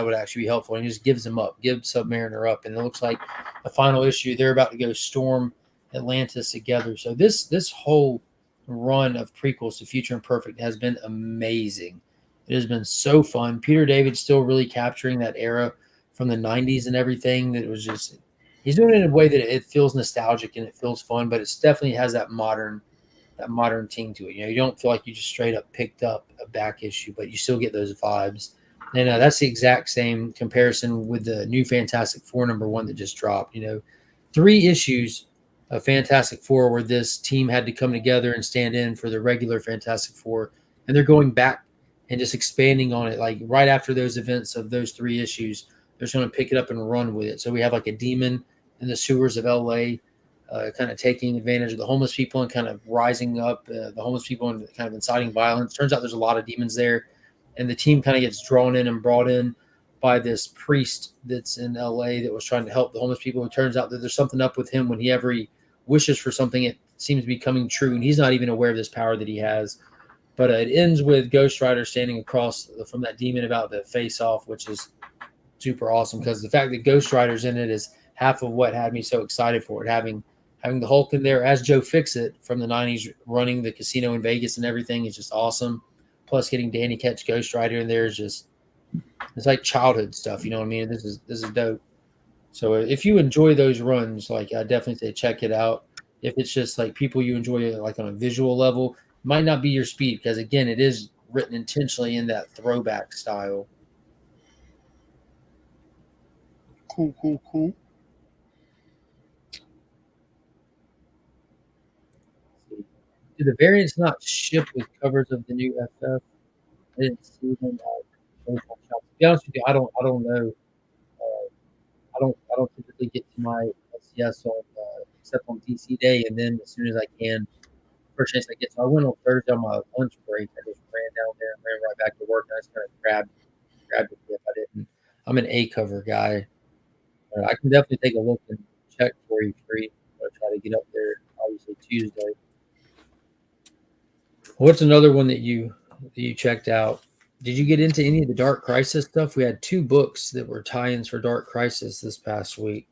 would actually be helpful. And he just gives Submariner up. And it looks like the final issue, they're about to go storm Atlantis together. So this whole run of prequels to Future Imperfect has been amazing. It has been so fun. Peter David's still really capturing that era from the 90s and everything. That it was just, he's doing it in a way that it feels nostalgic and it feels fun, but it definitely has that modern ting to it. You don't feel like you just straight up picked up a back issue, but you still get those vibes. And that's the exact same comparison with the new Fantastic Four number 1 that just dropped. 3 issues of Fantastic Four where this team had to come together and stand in for the regular Fantastic Four, and they're going back and just expanding on it. Like right after those events of those 3 issues, they're just going to pick it up and run with it. So we have like a demon in the sewers of LA, kind of taking advantage of the homeless people and kind of rising up the homeless people and kind of inciting violence. Turns out there's a lot of demons there, and the team kind of gets drawn in and brought in by this priest that's in LA that was trying to help the homeless people. It turns out that there's something up with him. Whenever he wishes for something, it seems to be coming true, and he's not even aware of this power that he has. But it ends with Ghost Rider standing across from that demon about to face off, which is super awesome, because the fact that Ghost Rider's in it is half of what had me so excited for it. Having the Hulk in there as Joe Fixit from the 90s running the casino in Vegas and everything is just awesome. Plus getting Danny Ketch Ghost Rider in there is just, it's like childhood stuff, you know what I mean? This is dope. So if you enjoy those runs, like I definitely say check it out. If it's just like people you enjoy like on a visual level, it might not be your speed, because again, it is written intentionally in that throwback style. Cool. Do the variants not ship with covers of the new FF? I didn't see them at local shops. To be honest with you, I don't know. I don't typically get to my SCS on except on DC Day, and then as soon as I can first chance I get. So I went on Thursday on my lunch break. I just ran down there and ran right back to work. And I just kind of grabbed it if I didn't. I'm an A cover guy. I can definitely take a look and check for you free. I'll try to get up there obviously Tuesday. What's another one that you checked out? Did you get into any of the Dark Crisis stuff? We had 2 books that were tie-ins for Dark Crisis this past week.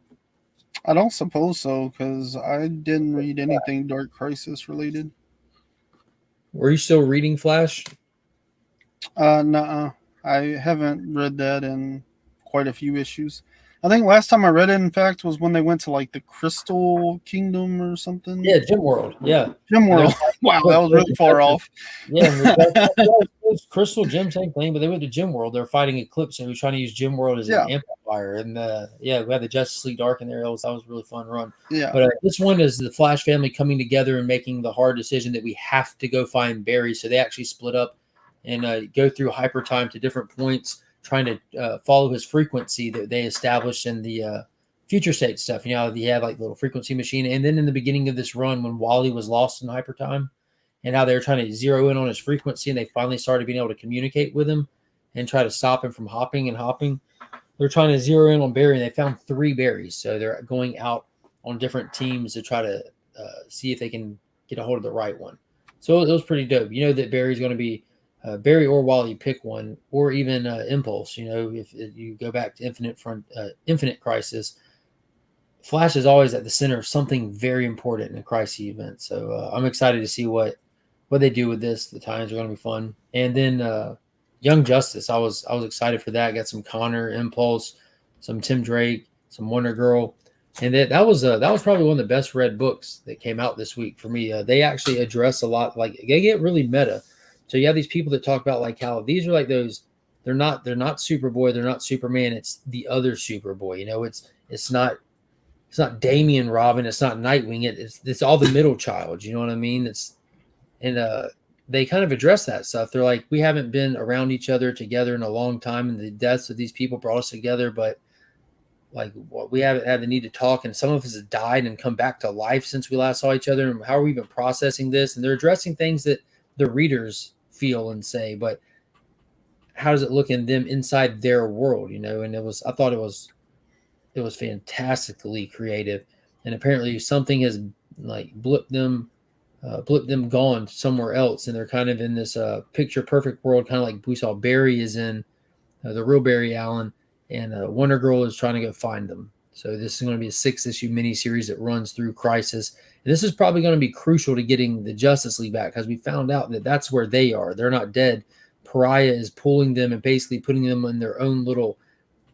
I don't suppose so, because I didn't read anything Dark Crisis related. Were you still reading Flash? Nuh-uh. I haven't read that in quite a few issues. I think last time I read it, in fact, was when they went to like the Crystal Kingdom or something. Yeah, Gem World. Yeah. Gem World. Wow, that was really far off. Yeah, Crystal Gem, same thing, but they went to Gem World. They're fighting Eclipse, and we were trying to use Gem World as an amplifier. And we had the Justice League Dark in there. That was a really fun run. Yeah. But this one is the Flash family coming together and making the hard decision that we have to go find Barry. So they actually split up and go through hyper time to different points, trying to follow his frequency that they established in the future state stuff. You know, he had like the little frequency machine. And then in the beginning of this run, when Wally was lost in hyper time, and how they were trying to zero in on his frequency, and they finally started being able to communicate with him and try to stop him from hopping. They're trying to zero in on Barry, and they found 3 berries. So they're going out on different teams to try to see if they can get a hold of the right one. So it was pretty dope. You know that Barry's going to be Barry or Wally, pick one, or even Impulse. You know, if you go back to Infinite Crisis, Flash is always at the center of something very important in a crisis event. So I'm excited to see what they do with this. The times are going to be fun. And then Young Justice, I was excited for that. Got some Connor, Impulse, some Tim Drake, some Wonder Girl, and that was probably one of the best read books that came out this week for me. They actually address a lot, like they get really meta. So you have these people that talk about like how these are like those. They're not Superboy, they're not Superman. It's the other Superboy. You know, it's not Damian Robin, it's not Nightwing. It's all the middle child. You know what I mean? They kind of address that stuff. They're like, we haven't been around each other together in a long time, and the deaths of these people brought us together, but like we haven't had the need to talk, and some of us have died and come back to life since we last saw each other, and how are we even processing this? And they're addressing things that the readers feel and say, but how does it look in them inside their world, you know? And I thought it was fantastically creative, and apparently something has like blipped them gone somewhere else, and they're kind of in this picture perfect world, kind of like we saw Barry is in the real Barry Allen, and Wonder Girl is trying to go find them. So this is going to be a 6-issue miniseries that runs through Crisis, and this is probably going to be crucial to getting the Justice League back, because we found out that that's where they are. They're not dead. Pariah is pulling them and basically putting them in their own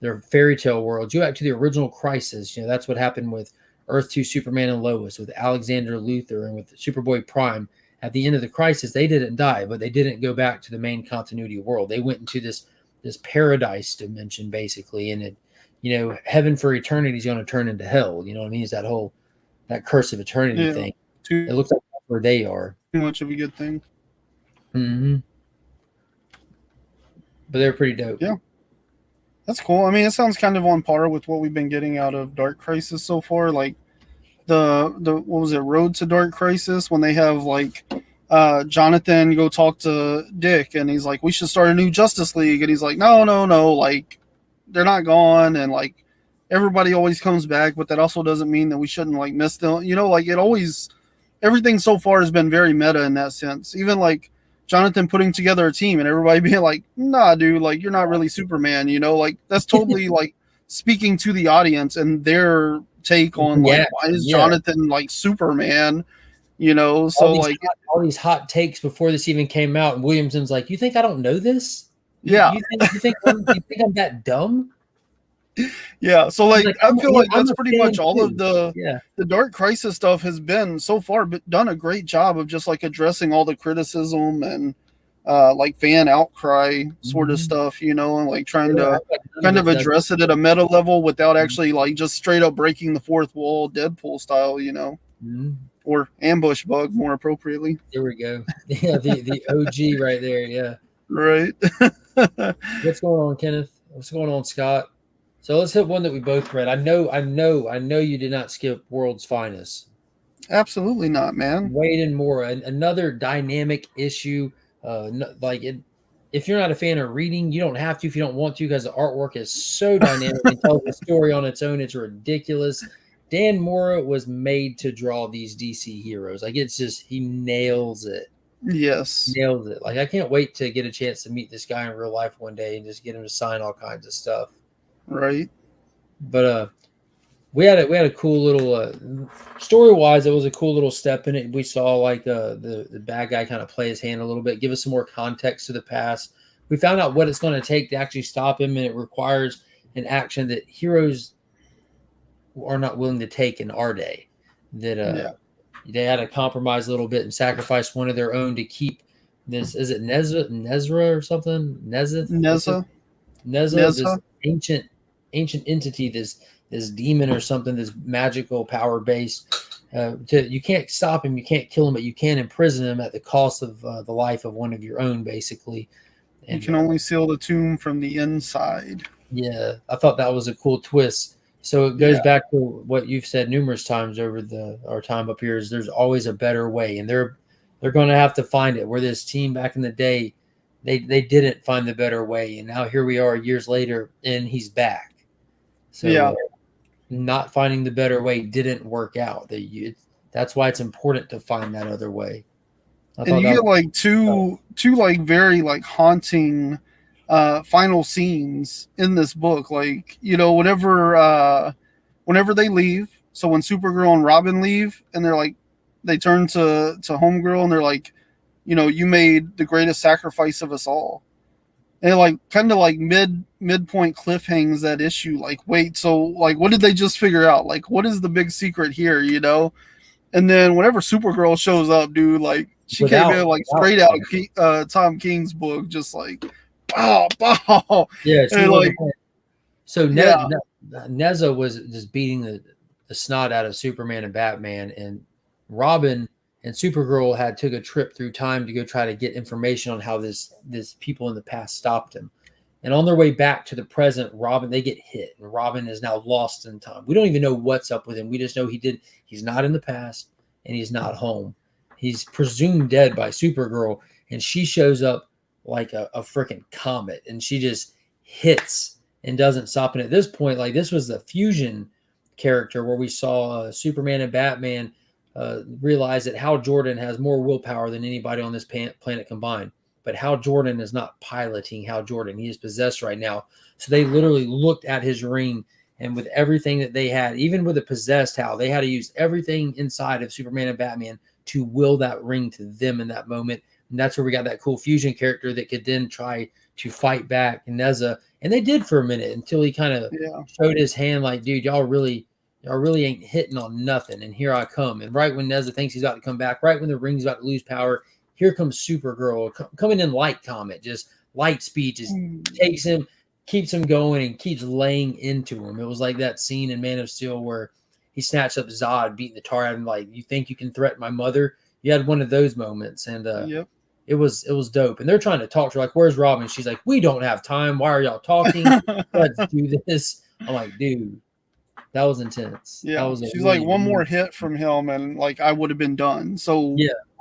their fairy tale worlds. You go back to the original Crisis, you know, that's what happened with Earth 2 Superman and Lois, with Alexander Luthor, and with Superboy Prime. At the end of the Crisis, they didn't die, but they didn't go back to the main continuity world. They went into this paradise dimension, basically, and it, you know, heaven for eternity is going to turn into hell. You know what I mean? It's that curse of eternity thing. It looks like that's where they are. Too much of a good thing. Mm-hmm. But they're pretty dope. Yeah. That's cool. I mean, it sounds kind of on par with what we've been getting out of Dark Crisis so far. Like the what was it, Road to Dark Crisis, when they have like Jonathan go talk to Dick, and he's like, we should start a new Justice League, and he's like, no, like they're not gone, and like everybody always comes back, but that also doesn't mean that we shouldn't like miss them. You know, like everything so far has been very meta in that sense. Even like Jonathan putting together a team and everybody being like, nah, dude, like you're not really Superman, you know, like that's totally like speaking to the audience and their take on like, why is Jonathan like Superman, you know? So like all these hot takes before this even came out, and Williamson's like, you think I don't know this? Yeah. You think I'm that dumb? Yeah, so like I feel like that's pretty much all of the Dark Crisis stuff has been so far, but done a great job of just like addressing all the criticism and like fan outcry sort of stuff, you know, and like trying to kind of address it at a meta level without actually like just straight up breaking the fourth wall, Deadpool style, you know, or Ambush Bug more appropriately. There we go. Yeah, the OG right there. Yeah, right. What's going on, Kenneth? What's going on, Scott? So let's hit one that we both read. I know you did not skip World's Finest. Absolutely not, man. Wade and Mora, another dynamic issue. If you're not a fan of reading, you don't have to if you don't want to, because the artwork is so dynamic and tells the story on its own. It's ridiculous. Dan Mora was made to draw these DC heroes. Like, it's just, he nails it. Yes. Nails it. Like, I can't wait to get a chance to meet this guy in real life one day and just get him to sign all kinds of stuff. Right. But we had a cool little story wise. It was a cool little step in it. We saw like the bad guy kind of play his hand a little bit, give us some more context to the past. We found out what it's going to take to actually stop him, and it requires an action that heroes are not willing to take in our day. That they had to compromise a little bit and sacrifice one of their own to keep this. Is it Nezra or something? Neza. This ancient entity, this demon or something, this magical power base. You can't stop him, you can't kill him, but you can imprison him at the cost of the life of one of your own, basically. And you can only seal the tomb from the inside. Yeah, I thought that was a cool twist. So it goes back to what you've said numerous times over our time up here, is there's always a better way, and they're going to have to find it. Where this team back in the day, they didn't find the better way, and now here we are years later, and he's back. So not finding the better way didn't work out. That's why it's important to find that other way. And you get like two like very like haunting final scenes in this book. Like, you know, whenever they leave, so when Supergirl and Robin leave, and they turn to Homegirl, and they're like, you know, you made the greatest sacrifice of us all. And like kind of like midpoint cliffhangs that issue. Like, wait, so like what did they just figure out? Like, what is the big secret here, you know? And then whenever Supergirl shows up, dude, like she came in like straight out of Tom King's book, just like bow, bow. Yeah, and like so Neza was just beating the snot out of Superman and Batman, and Robin and Supergirl took a trip through time to go try to get information on how this people in the past stopped him. And on their way back to the present, they get hit, and Robin is now lost in time. We don't even know what's up with him. We just know he's not in the past, and he's not home. He's presumed dead by Supergirl, and she shows up like a freaking comet, and she just hits and doesn't stop. And at this point, like, this was the fusion character where we saw Superman and Batman realize that Hal Jordan has more willpower than anybody on this planet combined. But Hal Jordan is not piloting Hal Jordan. He is possessed right now. So they literally looked at his ring, and with everything that they had, even with a possessed Hal, they had to use everything inside of Superman and Batman to will that ring to them in that moment. And that's where we got that cool fusion character that could then try to fight back Neza. And they did for a minute until he kind of showed his hand like, dude, y'all really ain't hitting on nothing. And here I come. And right when Neza thinks he's about to come back, right when the ring's about to lose power, here comes Supergirl coming in light comet, just light speed, just takes him, keeps him going, and keeps laying into him. It was like that scene in Man of Steel where he snatched up Zod, beating the tar out of him, like, you think you can threaten my mother? You had one of those moments, and it was dope. And they're trying to talk to her, like, where's Robin? She's like, we don't have time. Why are y'all talking? Let's do this. I'm like, dude, that was intense. Yeah, she's like, one more hit from him, and like I would have been done. So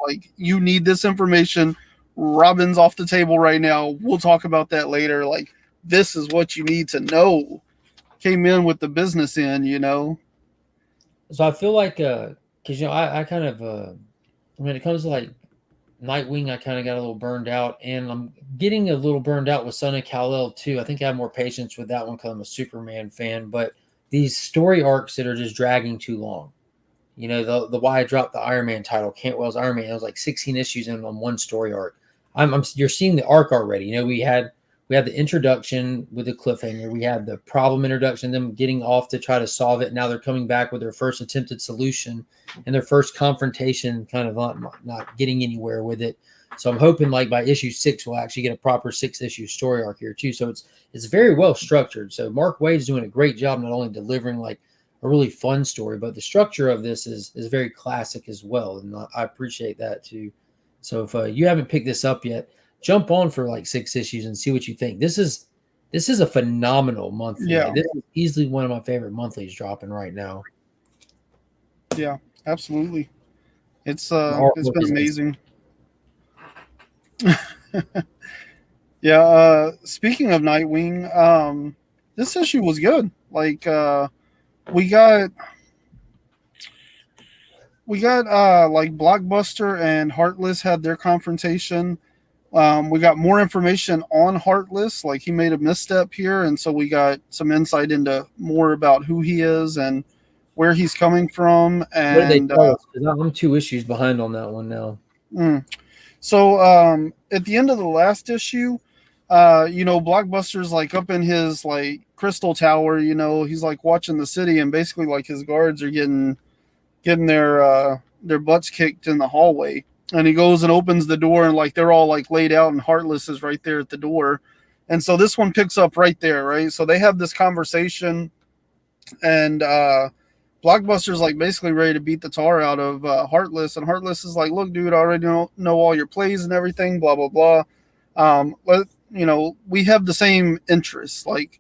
like, you need this information. Robin's off the table right now. We'll talk about that later. Like, this is what you need to know. Came in with the business end, you know. So I feel like, because you know, I kind of when it comes to like Nightwing, I kind of got a little burned out, and I'm getting a little burned out with Son of Kal-El too. I think I have more patience with that one because I'm a Superman fan, but these story arcs that are just dragging too long. You know, the why I dropped the Iron Man title, Cantwell's Iron Man, it was like 16 issues in on one story arc. You're seeing the arc already. You know, we had the introduction with the cliffhanger. We had the problem introduction, them getting off to try to solve it. Now they're coming back with their first attempted solution and their first confrontation, kind of not getting anywhere with it. So I'm hoping like by issue 6, we'll actually get a proper 6-issue story arc here too. So it's very well structured. So Mark Waid's doing a great job, not only delivering like a really fun story, but the structure of this is very classic as well. And I appreciate that too. So if you haven't picked this up yet, jump on for like 6 issues and see what you think. This is a phenomenal monthly. Yeah. This is easily one of my favorite monthlies dropping right now. Yeah. Absolutely. It's The it's artwork been is amazing. Yeah, speaking of Nightwing, this issue was good. Like we got like Blockbuster and Heartless had their confrontation. We got more information on Heartless, like he made a misstep here, and so we got some insight into more about who he is and where he's coming from. what did they And tell us? 'Cause I'm 2 issues behind on that one now. mm. So at the end of the last issue, Blockbuster's like up in his like crystal tower. He's like watching the city, and basically like his guards are getting their butts kicked in the hallway. And he goes and opens the door, and like they're all like laid out, and Heartless is right there at the door. And so this one picks up right there, right? So they have this conversation, and Blockbuster's like basically ready to beat the tar out of Heartless, and Heartless is like, "Look, dude, I already know all your plays and everything, blah blah blah. We have the same interests, like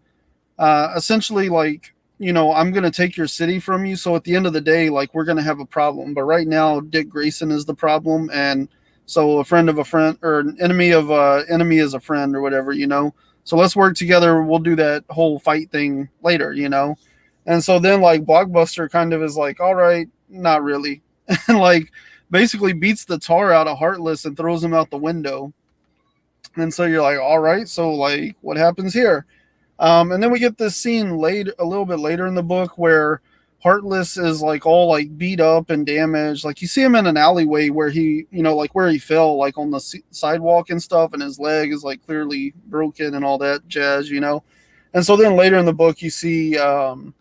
essentially, like I'm gonna take your city from you. So at the end of the day, like we're gonna have a problem. But right now, Dick Grayson is the problem, and so a friend of a friend or an enemy of enemy is a friend or whatever. So let's work together. We'll do that whole fight thing later. And so then like Blockbuster kind of is like, all right, not really, and like basically beats the tar out of Heartless and throws him out the window. And so you're like, all right, so like what happens here? And then we get this scene a little bit later in the book where Heartless is like all like beat up and damaged. Like you see him in an alleyway where he, like where he fell, like on the sidewalk and stuff, and his leg is like clearly broken and all that jazz. And so then later in the book, you see him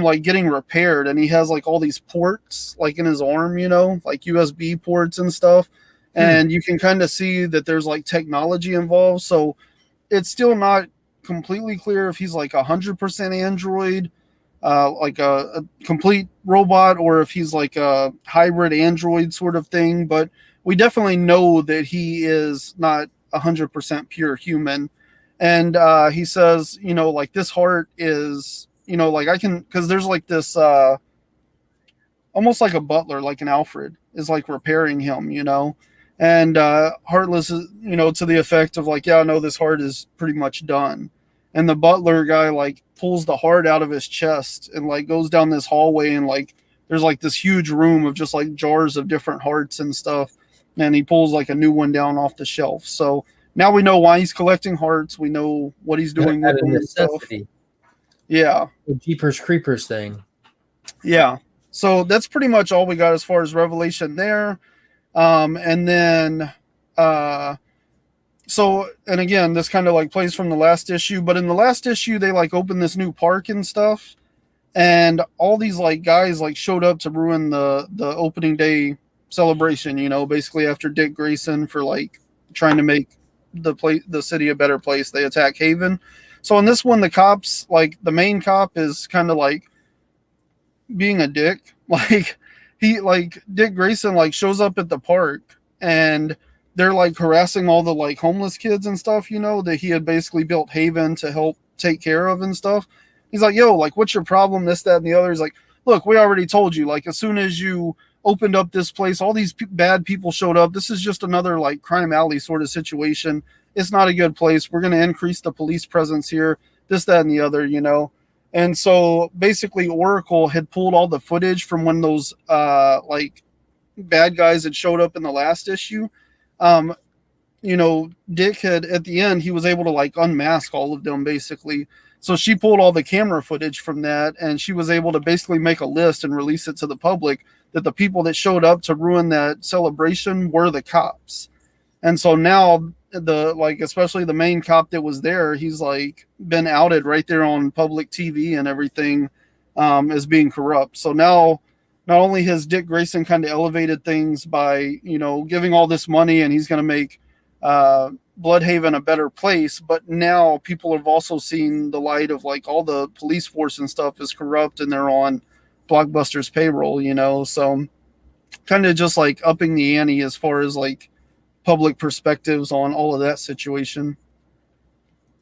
like getting repaired, and he has like all these ports like in his arm, like USB ports and stuff. And you can kind of see that there's like technology involved. So it's still not completely clear if he's like 100% android, like a complete robot, or if he's like a hybrid android sort of thing. But we definitely know that he is not 100% pure human. And he says, like this heart is, like I can, because there's like this almost like a butler, like an Alfred is like repairing him. And Heartless is, to the effect of like, yeah, no, this heart is pretty much done. And the butler guy like pulls the heart out of his chest and like goes down this hallway, and like there's like this huge room of just like jars of different hearts and stuff. And he pulls like a new one down off the shelf. So now we know why he's collecting hearts. We know what he's doing with them and stuff. Yeah. The Jeepers Creepers thing. Yeah. So that's pretty much all we got as far as revelation there. And then, and again, this kind of like plays from the last issue, but in the last issue, they like opened this new park and stuff, and all these like guys like showed up to ruin the opening day celebration, basically after Dick Grayson for like trying to make the city a better place. They attack Haven. So in this one, the cops, like the main cop is kind of like being a dick. Like, Dick Grayson like shows up at the park, and they're like harassing all the like homeless kids and stuff, that he had basically built Haven to help take care of and stuff. He's like, yo, like, what's your problem? This, that, and the other. He's like, look, we already told you, like, as soon as you opened up this place, all these bad people showed up. This is just another like crime alley sort of situation. It's not a good place. We're going to increase the police presence here, this, that, and the other. And so basically Oracle had pulled all the footage from when those like bad guys had showed up in the last issue. Dick had, at the end, he was able to like unmask all of them basically. So she pulled all the camera footage from that, and she was able to basically make a list and release it to the public that the people that showed up to ruin that celebration were the cops. And so now especially the main cop that was there, he's like been outed right there on public TV and everything, as being corrupt. So now not only has Dick Grayson kind of elevated things by, giving all this money, and he's going to make Bloodhaven a better place, but now people have also seen the light of like all the police force and stuff is corrupt, and they're on Blockbuster's payroll, so kind of just like upping the ante as far as like public perspectives on all of that situation.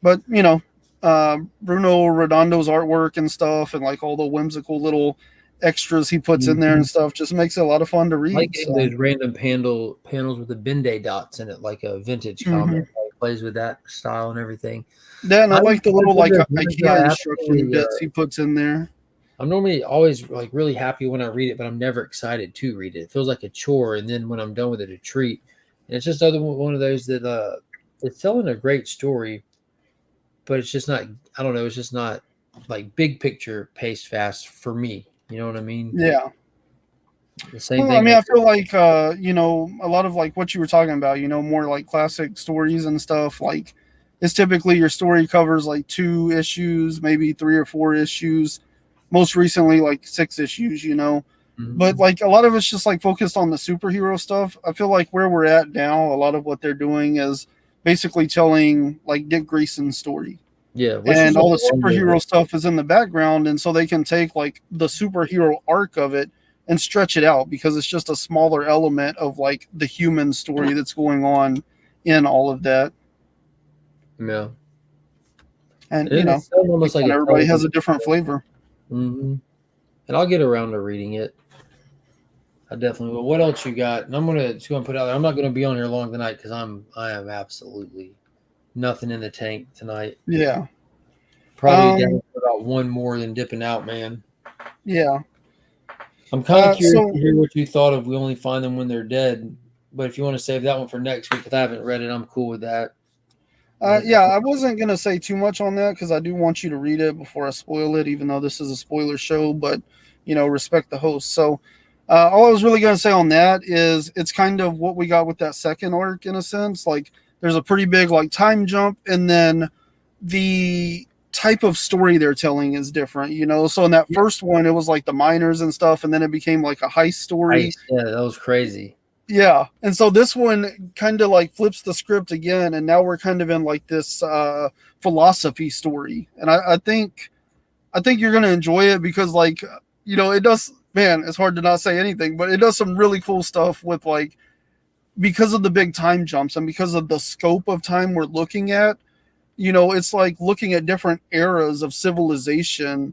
But Bruno Redondo's artwork and stuff, and like all the whimsical little extras he puts in there and stuff just makes it a lot of fun to I read. like getting those random panels with the Ben-Day dots in it, like a vintage comic. Like, plays with that style and everything. Yeah, and I like the little like I IKEA instruction bits he puts in there. I'm normally always like really happy when I read it, but I'm never excited to read it. It feels like a chore, and then when I'm done with it, a treat. And it's just one of those that it's telling a great story, but it's just not. I don't know. It's just not like big picture paced fast for me. You know what I mean? Yeah. The same Well, thing. I feel like you know, a lot of like what you were talking about, you know, more like classic stories and stuff, like it's typically your story covers like 2 issues, maybe 3 or 4 issues. Most recently like 6 issues, you know. But like a lot of it's just like focused on the superhero stuff. I feel like where we're at now, a lot of what they're doing is basically telling like Dick Grayson's story. Yeah, And all the superhero stuff is in the background, and so they can take like the superhero arc of it and stretch it out because it's just a smaller element of like the human story that's going on in all of that. Yeah, and you know, almost like everybody has a different flavor. And I'll get around to reading it. I definitely will. What else you got? And I'm gonna put out there. I'm not gonna be on here long tonight because I am absolutely nothing in the tank tonight. Yeah, probably down for about one more than dipping out, man. Yeah, I'm kind of curious to hear what you thought of We Only Find Them When They're Dead. But if you want to save that one for next week, because I haven't read it, I'm cool with that. Yeah, I wasn't going to say too much on that because I do want you to read it before I spoil it, even though this is a spoiler show, but, you know, respect the host. So all I was really going to say on that is it's kind of what we got with that second arc in a sense. Like there's a pretty big like time jump, and then the type of story they're telling is different, you know? So in that first one, it was like the miners and stuff, and then it became like a heist story. Yeah, that was crazy. Yeah, and so this one kind of like flips the script again, and now we're kind of in like this philosophy story, and I think you're gonna enjoy it because like, you know, it does. Man, it's hard to not say anything, but it does some really cool stuff with like, because of the big time jumps and because of the scope of time we're looking at, you know, it's like looking at different eras of civilization.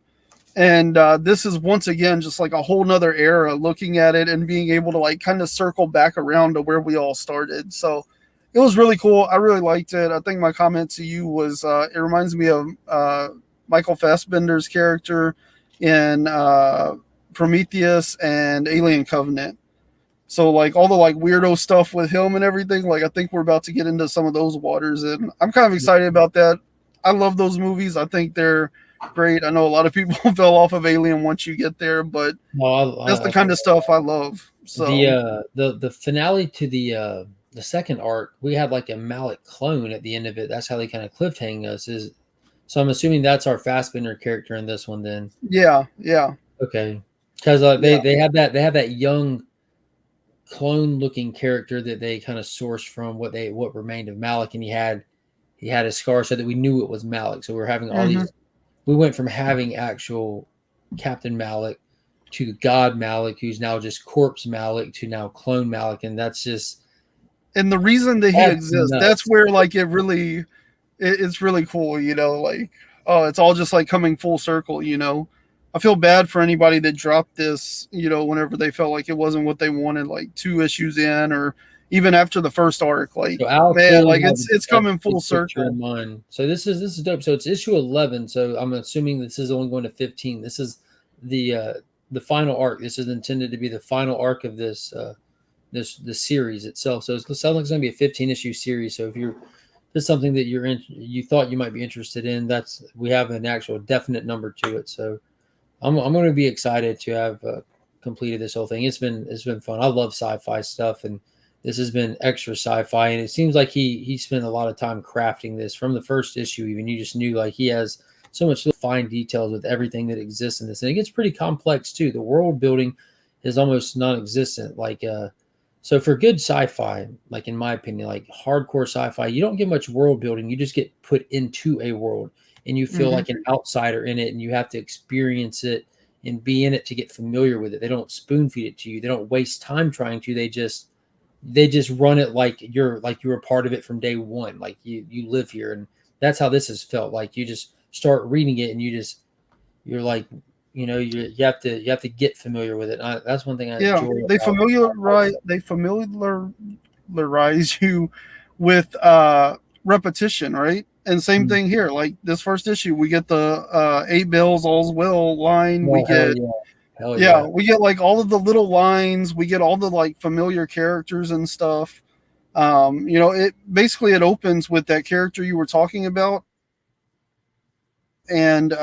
And this is once again just like a whole nother era, looking at it and being able to like kind of circle back around to where we all started. So it was really cool. I really liked it. I think my comment to you was it reminds me of Michael Fassbender's character in Prometheus and Alien Covenant. So like all the like weirdo stuff with him and everything, like I think we're about to get into some of those waters, and I'm kind of excited about that. I love those movies. I think they're great. I know a lot of people fell off of Alien once you get there, but that's the kind of stuff I love. So the finale to the second arc, we had like a Malik clone at the end of it. That's how they kind of cliffhang us. So I'm assuming that's our Fassbender character in this one then. Yeah. Okay, because they have that young clone looking character that they kind of sourced from what remained of Malik, and he had a scar so that we knew it was Malik. So we're having all these. We went from having actual Captain Malik to God Malik, who's now just Corpse Malik, to now Clone Malik, and that's just. And the reason that he exists, that's where like it's really cool, you know. Like, oh, it's all just like coming full circle, you know. I feel bad for anybody that dropped this, you know, whenever they felt like it wasn't what they wanted, like 2 issues in, or even after the first arc. Like, so man, like it's coming full circle. So this is dope. So it's issue 11. So I'm assuming this is only going to 15. This is the final arc. This is intended to be the final arc of this the series itself. So it sounds like it's going to be a 15 issue series. So if this is something that you thought you might be interested in, we have an actual definite number to it. So I'm going to be excited to have completed this whole thing. It's been fun. I love sci-fi stuff, and this has been extra sci-fi. And it seems like he spent a lot of time crafting this from the first issue. Even you just knew like he has so much fine details with everything that exists in this, and it gets pretty complex too. The world building is almost non-existent. Like so for good sci-fi, like in my opinion, like hardcore sci-fi, you don't get much world building. You just get put into a world, and you feel like an outsider in it, and you have to experience it and be in it to get familiar with it. They don't spoon feed it to you. They don't waste time trying to. They just run it like you're a part of it from day one. Like you live here, and that's how this has felt. Like you just start reading it, and you're like you have to get familiar with it. That's one thing I Yeah, enjoy. they familiarize you with repetition, right? And same thing here. Like this first issue, we get the 8 bells, all's well line. We Oh, hell get yeah. Hell yeah, yeah. we get like all of the little lines. We get all the like familiar characters and stuff. It basically it opens with that character you were talking about, and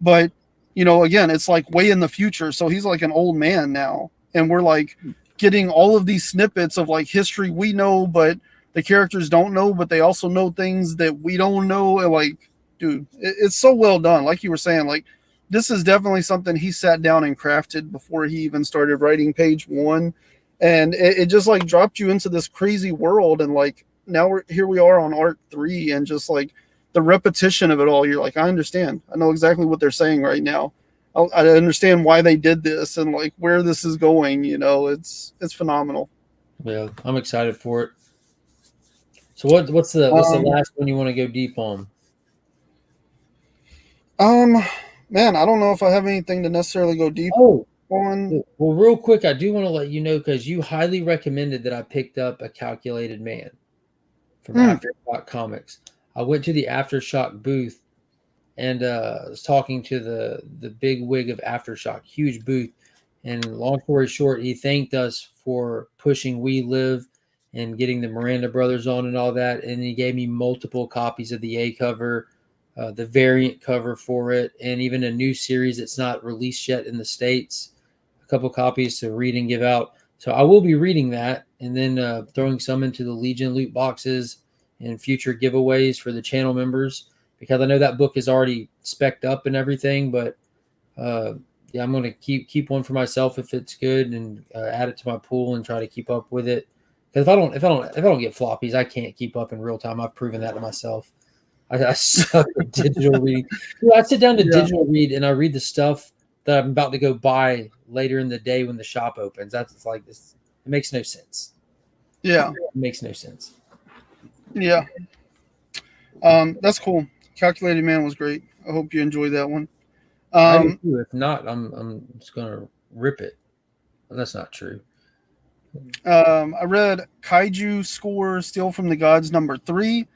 but again, it's like way in the future, so he's like an old man now, and we're like getting all of these snippets of like history we know, but the characters don't know, but they also know things that we don't know. And like, dude, it's so well done. Like you were saying, like this is definitely something he sat down and crafted before he even started writing page one, and it just like dropped you into this crazy world, and like now we are on arc 3, and just like the repetition of it all, you're like, I understand. I know exactly what they're saying right now. I understand why they did this and like where this is going. It's phenomenal. Yeah, I'm excited for it. So what's the last one you want to go deep on? Man, I don't know if I have anything to necessarily go deep on. Well, real quick, I do want to let you know, because you highly recommended that I picked up A Calculated Man from Aftershock Comics. I went to the Aftershock booth and was talking to the big wig of Aftershock, huge booth. And long story short, he thanked us for pushing We Live and getting the Miranda Brothers on and all that. And he gave me multiple copies of the A cover, the variant cover for it, and even a new series that's not released yet in the States. A couple copies to read and give out. So I will be reading that, and then throwing some into the Legion loot boxes and future giveaways for the channel members, because I know that book is already spec'd up and everything. But yeah, I'm going to keep one for myself if it's good, and add it to my pool and try to keep up with it. Because if I don't get floppies, I can't keep up in real time. I've proven that to myself. I suck at digital reading. I sit down to digital read, and I read the stuff that I'm about to go buy later in the day when the shop opens. That's like this. It makes no sense. Yeah, it makes no sense. Yeah, that's cool. Calculated Man was great. I hope you enjoyed that one. I do too. If not, I'm just gonna rip it. Well, that's not true. I read Kaiju Score Steal from the Gods #3.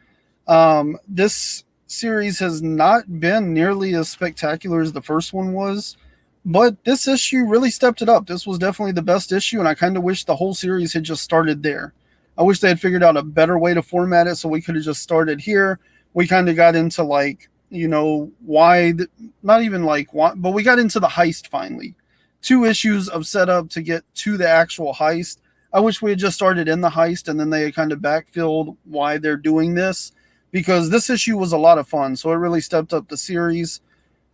This series has not been nearly as spectacular as the first one was, but this issue really stepped it up. This was definitely the best issue, and I kind of wish the whole series had just started there. I wish they had figured out a better way to format it, so we could have just started here. We kind of got into like, not even like why, but we got into the heist finally. 2 issues of setup to get to the actual heist. I wish we had just started in the heist, and then they had kind of backfilled why they're doing this, because this issue was a lot of fun. So it really stepped up the series.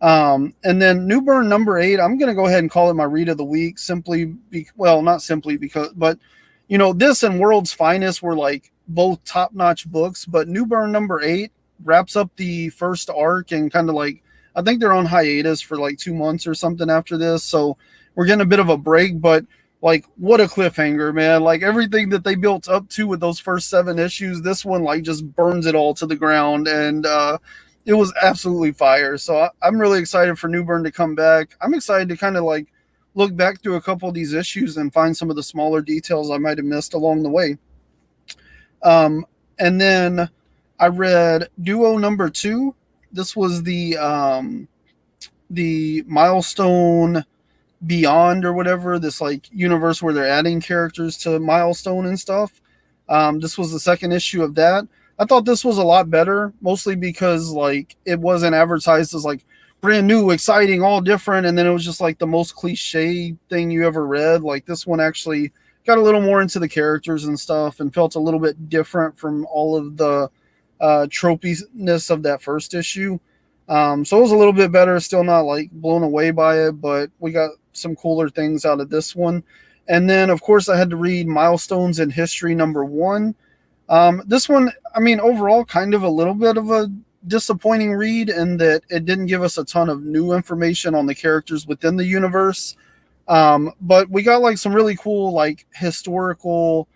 And then New Burn #8, I'm going to go ahead and call it my read of the week, not simply because, but this and World's Finest were like both top-notch books, but New Burn #8 wraps up the first arc, and kind of like, I think they're on hiatus for like 2 months or something after this. So we're getting a bit of a break, but like, what a cliffhanger, man. Like everything that they built up to with those first 7 issues, this one like just burns it all to the ground. And it was absolutely fire. So I'm really excited for New Burn to come back. I'm excited to kind of like look back through a couple of these issues and find some of the smaller details I might have missed along the way. And then I read Duo #2. This was the Milestone Beyond or whatever, this like universe where they're adding characters to Milestone and stuff. This was the second issue of that. I thought this was a lot better, mostly because like it wasn't advertised as like brand new, exciting, all different, and then it was just like the most cliche thing you ever read. Like this one actually got a little more into the characters and stuff, and felt a little bit different from all of the tropiness of that first issue. So it was a little bit better, still not like blown away by it, but we got some cooler things out of this one. And then of course I had to read Milestones in History #1. This one, I mean, overall kind of a little bit of a disappointing read in that it didn't give us a ton of new information on the characters within the universe. But we got like some really cool like historical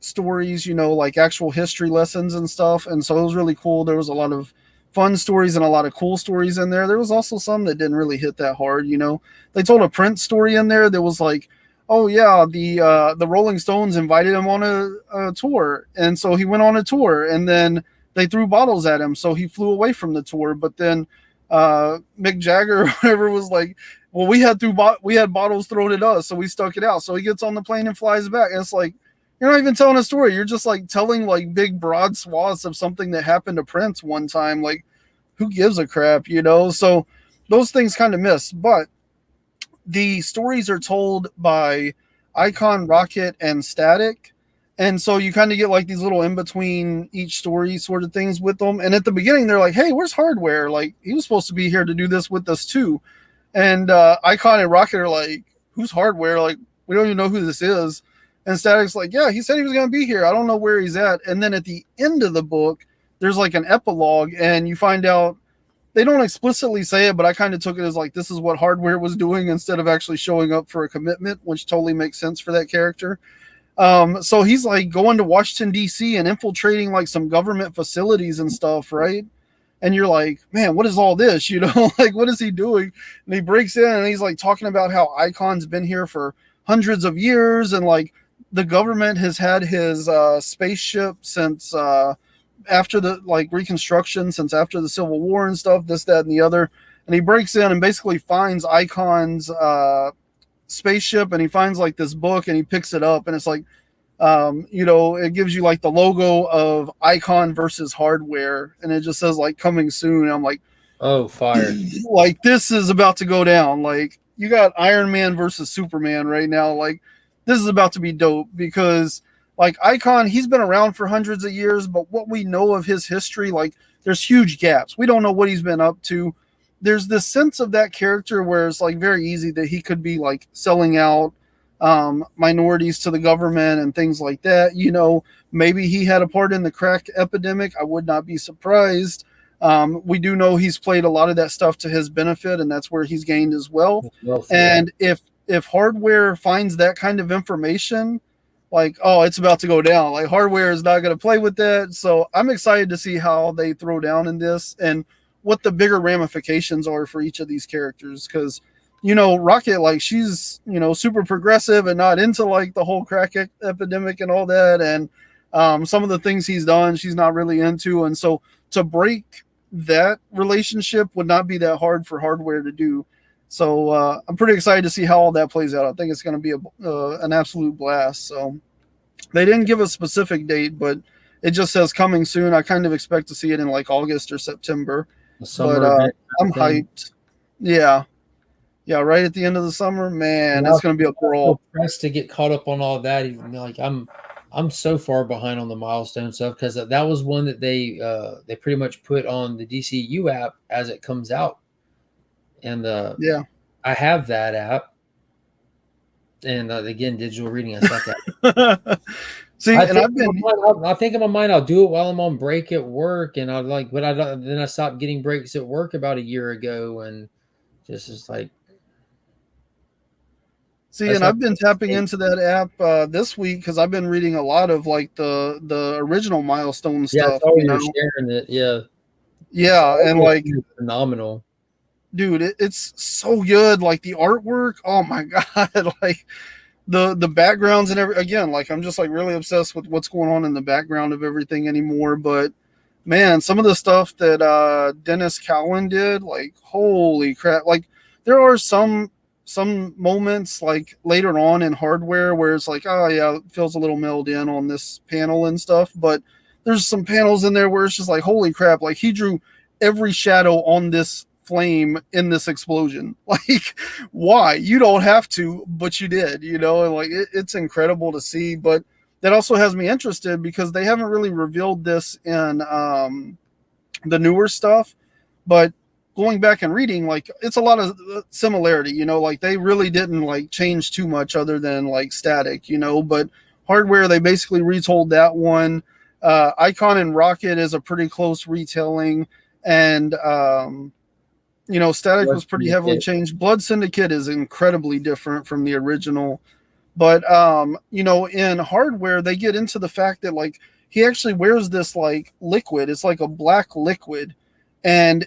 stories, like actual history lessons and stuff. And so it was really cool. There was a lot of fun stories and a lot of cool stories in there. There was also some that didn't really hit that hard. They told a Prince story in there that was like, oh yeah, the Rolling Stones invited him on a tour, and so he went on a tour, and then they threw bottles at him, so he flew away from the tour. But then Mick Jagger or whatever was like, well, we had bottles thrown at us, so we stuck it out. So he gets on the plane and flies back. And it's like, you're not even telling a story. You're just like telling like big broad swaths of something that happened to Prince one time. Like, who gives a crap, So those things kind of miss. But the stories are told by Icon, Rocket, and Static. And so you kind of get like these little in between each story sort of things with them. And at the beginning, they're like, hey, where's Hardware? Like, he was supposed to be here to do this with us too. And Icon and Rocket are like, who's Hardware? Like, we don't even know who this is. And Static's like, yeah, he said he was going to be here. I don't know where he's at. And then at the end of the book, there's like an epilogue, and you find out, they don't explicitly say it, but I kind of took it as like, this is what Hardware was doing instead of actually showing up for a commitment, which totally makes sense for that character. So he's like going to Washington, D.C. and infiltrating like some government facilities and stuff, right? And you're like, man, what is all this? Like, what is he doing? And he breaks in and he's like talking about how Icon's been here for hundreds of years, and like the government has had his spaceship since after the like Reconstruction, since after the Civil War and stuff, this, that, and the other. And he breaks in and basically finds Icon's spaceship, and he finds like this book, and he picks it up, and it's like, it gives you like the logo of Icon versus Hardware, and it just says like coming soon. And I'm like, oh, fire. Like, this is about to go down. Like, you got Iron Man versus Superman right now. Like, this is about to be dope, because like Icon, he's been around for hundreds of years, but what we know of his history, like, there's huge gaps. We don't know what he's been up to. There's this sense of that character where it's like very easy that he could be like selling out minorities to the government and things like that. Maybe he had a part in the crack epidemic. I would not be surprised. We do know he's played a lot of that stuff to his benefit, and that's where he's gained his wealth. And if Hardware finds that kind of information, like, oh, it's about to go down. Like, Hardware is not going to play with that. So I'm excited to see how they throw down in this and what the bigger ramifications are for each of these characters. Because, Rocket, like, she's, super progressive and not into like the whole crack epidemic and all that. And some of the things he's done, she's not really into. And so to break that relationship would not be that hard for Hardware to do. So I'm pretty excited to see how all that plays out. I think it's going to be an absolute blast. So they didn't give a specific date, but it just says coming soon. I kind of expect to see it in like August or September. But I'm hyped. Yeah, right at the end of the summer, man. It's going to be a brawl. Pressed to get caught up on all that. Like, I'm so far behind on the milestone stuff, because that was one that they pretty much put on the DCU app as it comes out. And yeah, I have that app, and again, digital reading, I suck at. See, I think in my mind I'll do it while I'm on break at work, and then I stopped getting breaks at work about a year ago, and just like. See, and I've been tapping into that app this week because I've been reading a lot of like the original milestone stuff. You're sharing it, yeah, and like phenomenal. Dude, it's so good. Like the artwork, oh my god! Like the backgrounds and again, like I'm just like really obsessed with what's going on in the background of everything anymore. But man, some of the stuff that Dennis Cowan did, like holy crap! Like there are some moments like later on in Hardware where it's like, oh yeah, it feels a little milled in on this panel and stuff. But there's some panels in there where it's just like, holy crap! Like he drew every shadow on this flame in this explosion. Like, why? You don't have to, but you did, and like it's incredible to see. But that also has me interested because they haven't really revealed this in the newer stuff. But going back and reading, like it's a lot of similarity, like they really didn't like change too much other than like Static, but Hardware, they basically retold that one. Icon and Rocket is a pretty close retelling, and Static was pretty heavily changed. Blood Syndicate is incredibly different from the original. But, in Hardware, they get into the fact that, like, he actually wears this, like, liquid. It's like a black liquid. And,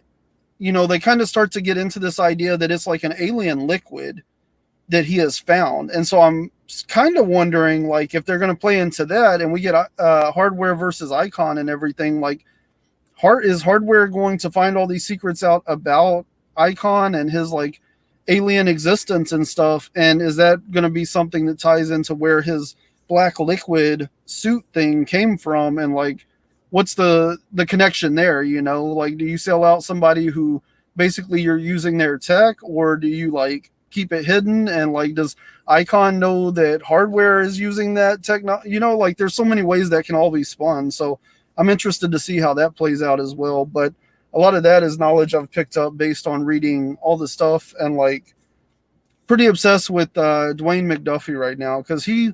you know, they kind of start to get into this idea that it's like an alien liquid that he has found. And so I'm kind of wondering, like, if they're going to play into that and we get hardware versus icon and everything, like, is hardware going to find all these secrets out about icon and his like alien existence and stuff? And is that going to be something that ties into where his black liquid suit thing came from? And like, what's the connection there? You know, like, do you sell out somebody who basically you're using their tech, or do you like keep it hidden? And like, does icon know that hardware is using that technology? You know, like, there's so many ways that can all be spun. So I'm interested to see how that plays out as well. But a lot of that is knowledge I've picked up based on reading all the stuff, and like pretty obsessed with Dwayne McDuffie right now, because he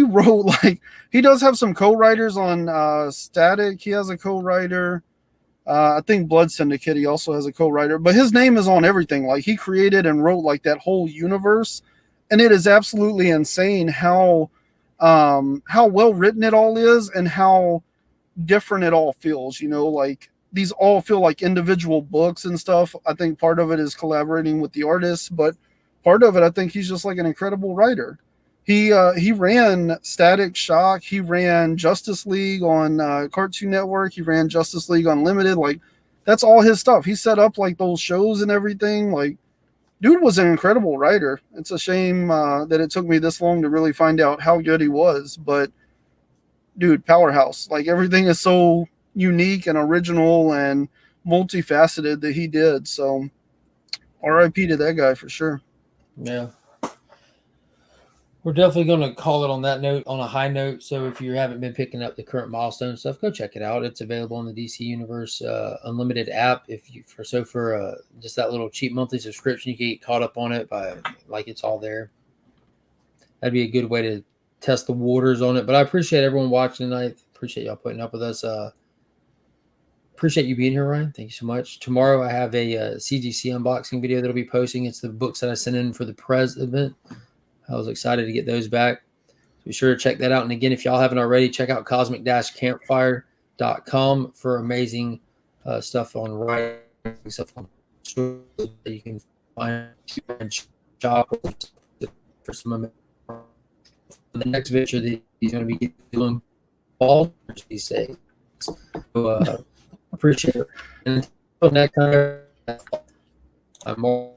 wrote, like, he does have some co-writers on Static. He has a co-writer. I think Blood Syndicate, he also has a co-writer, but his name is on everything. Like, he created and wrote like that whole universe, and it is absolutely insane how well written it all is and how different it all feels. You know, like, these all feel like individual books and stuff. I think part of it is collaborating with the artists, but part of it, I think he's just like an incredible writer. He ran Static Shock. He ran Justice League on Cartoon Network. He ran Justice League Unlimited. Like, that's all his stuff. He set up like those shows and everything. Like, dude was an incredible writer. It's a shame that it took me this long to really find out how good he was. But dude, powerhouse. Like, everything is so unique and original and multifaceted that he did. So RIP to that guy for sure. Yeah. We're definitely going to call it on that note, on a high note. So if you haven't been picking up the current milestone stuff, go check it out. It's available on the DC Universe Unlimited app. If you for just that little cheap monthly subscription, you can get caught up on it by, like, it's all there. That'd be a good way to test the waters on it. But I appreciate everyone watching tonight. Appreciate y'all putting up with us. Appreciate you being here, Ryan. Thank you so much. Tomorrow I have a CGC unboxing video that'll be posting. It's the books that I sent in for the Prez event. I was excited to get those back. So be sure to check that out. And again, if y'all haven't already, check out cosmic-campfire.com for amazing stuff on writing, stuff on stories that you can find and shop for some of the next venture that he's going to be doing all these days. So appreciate it. And until next time, I'm more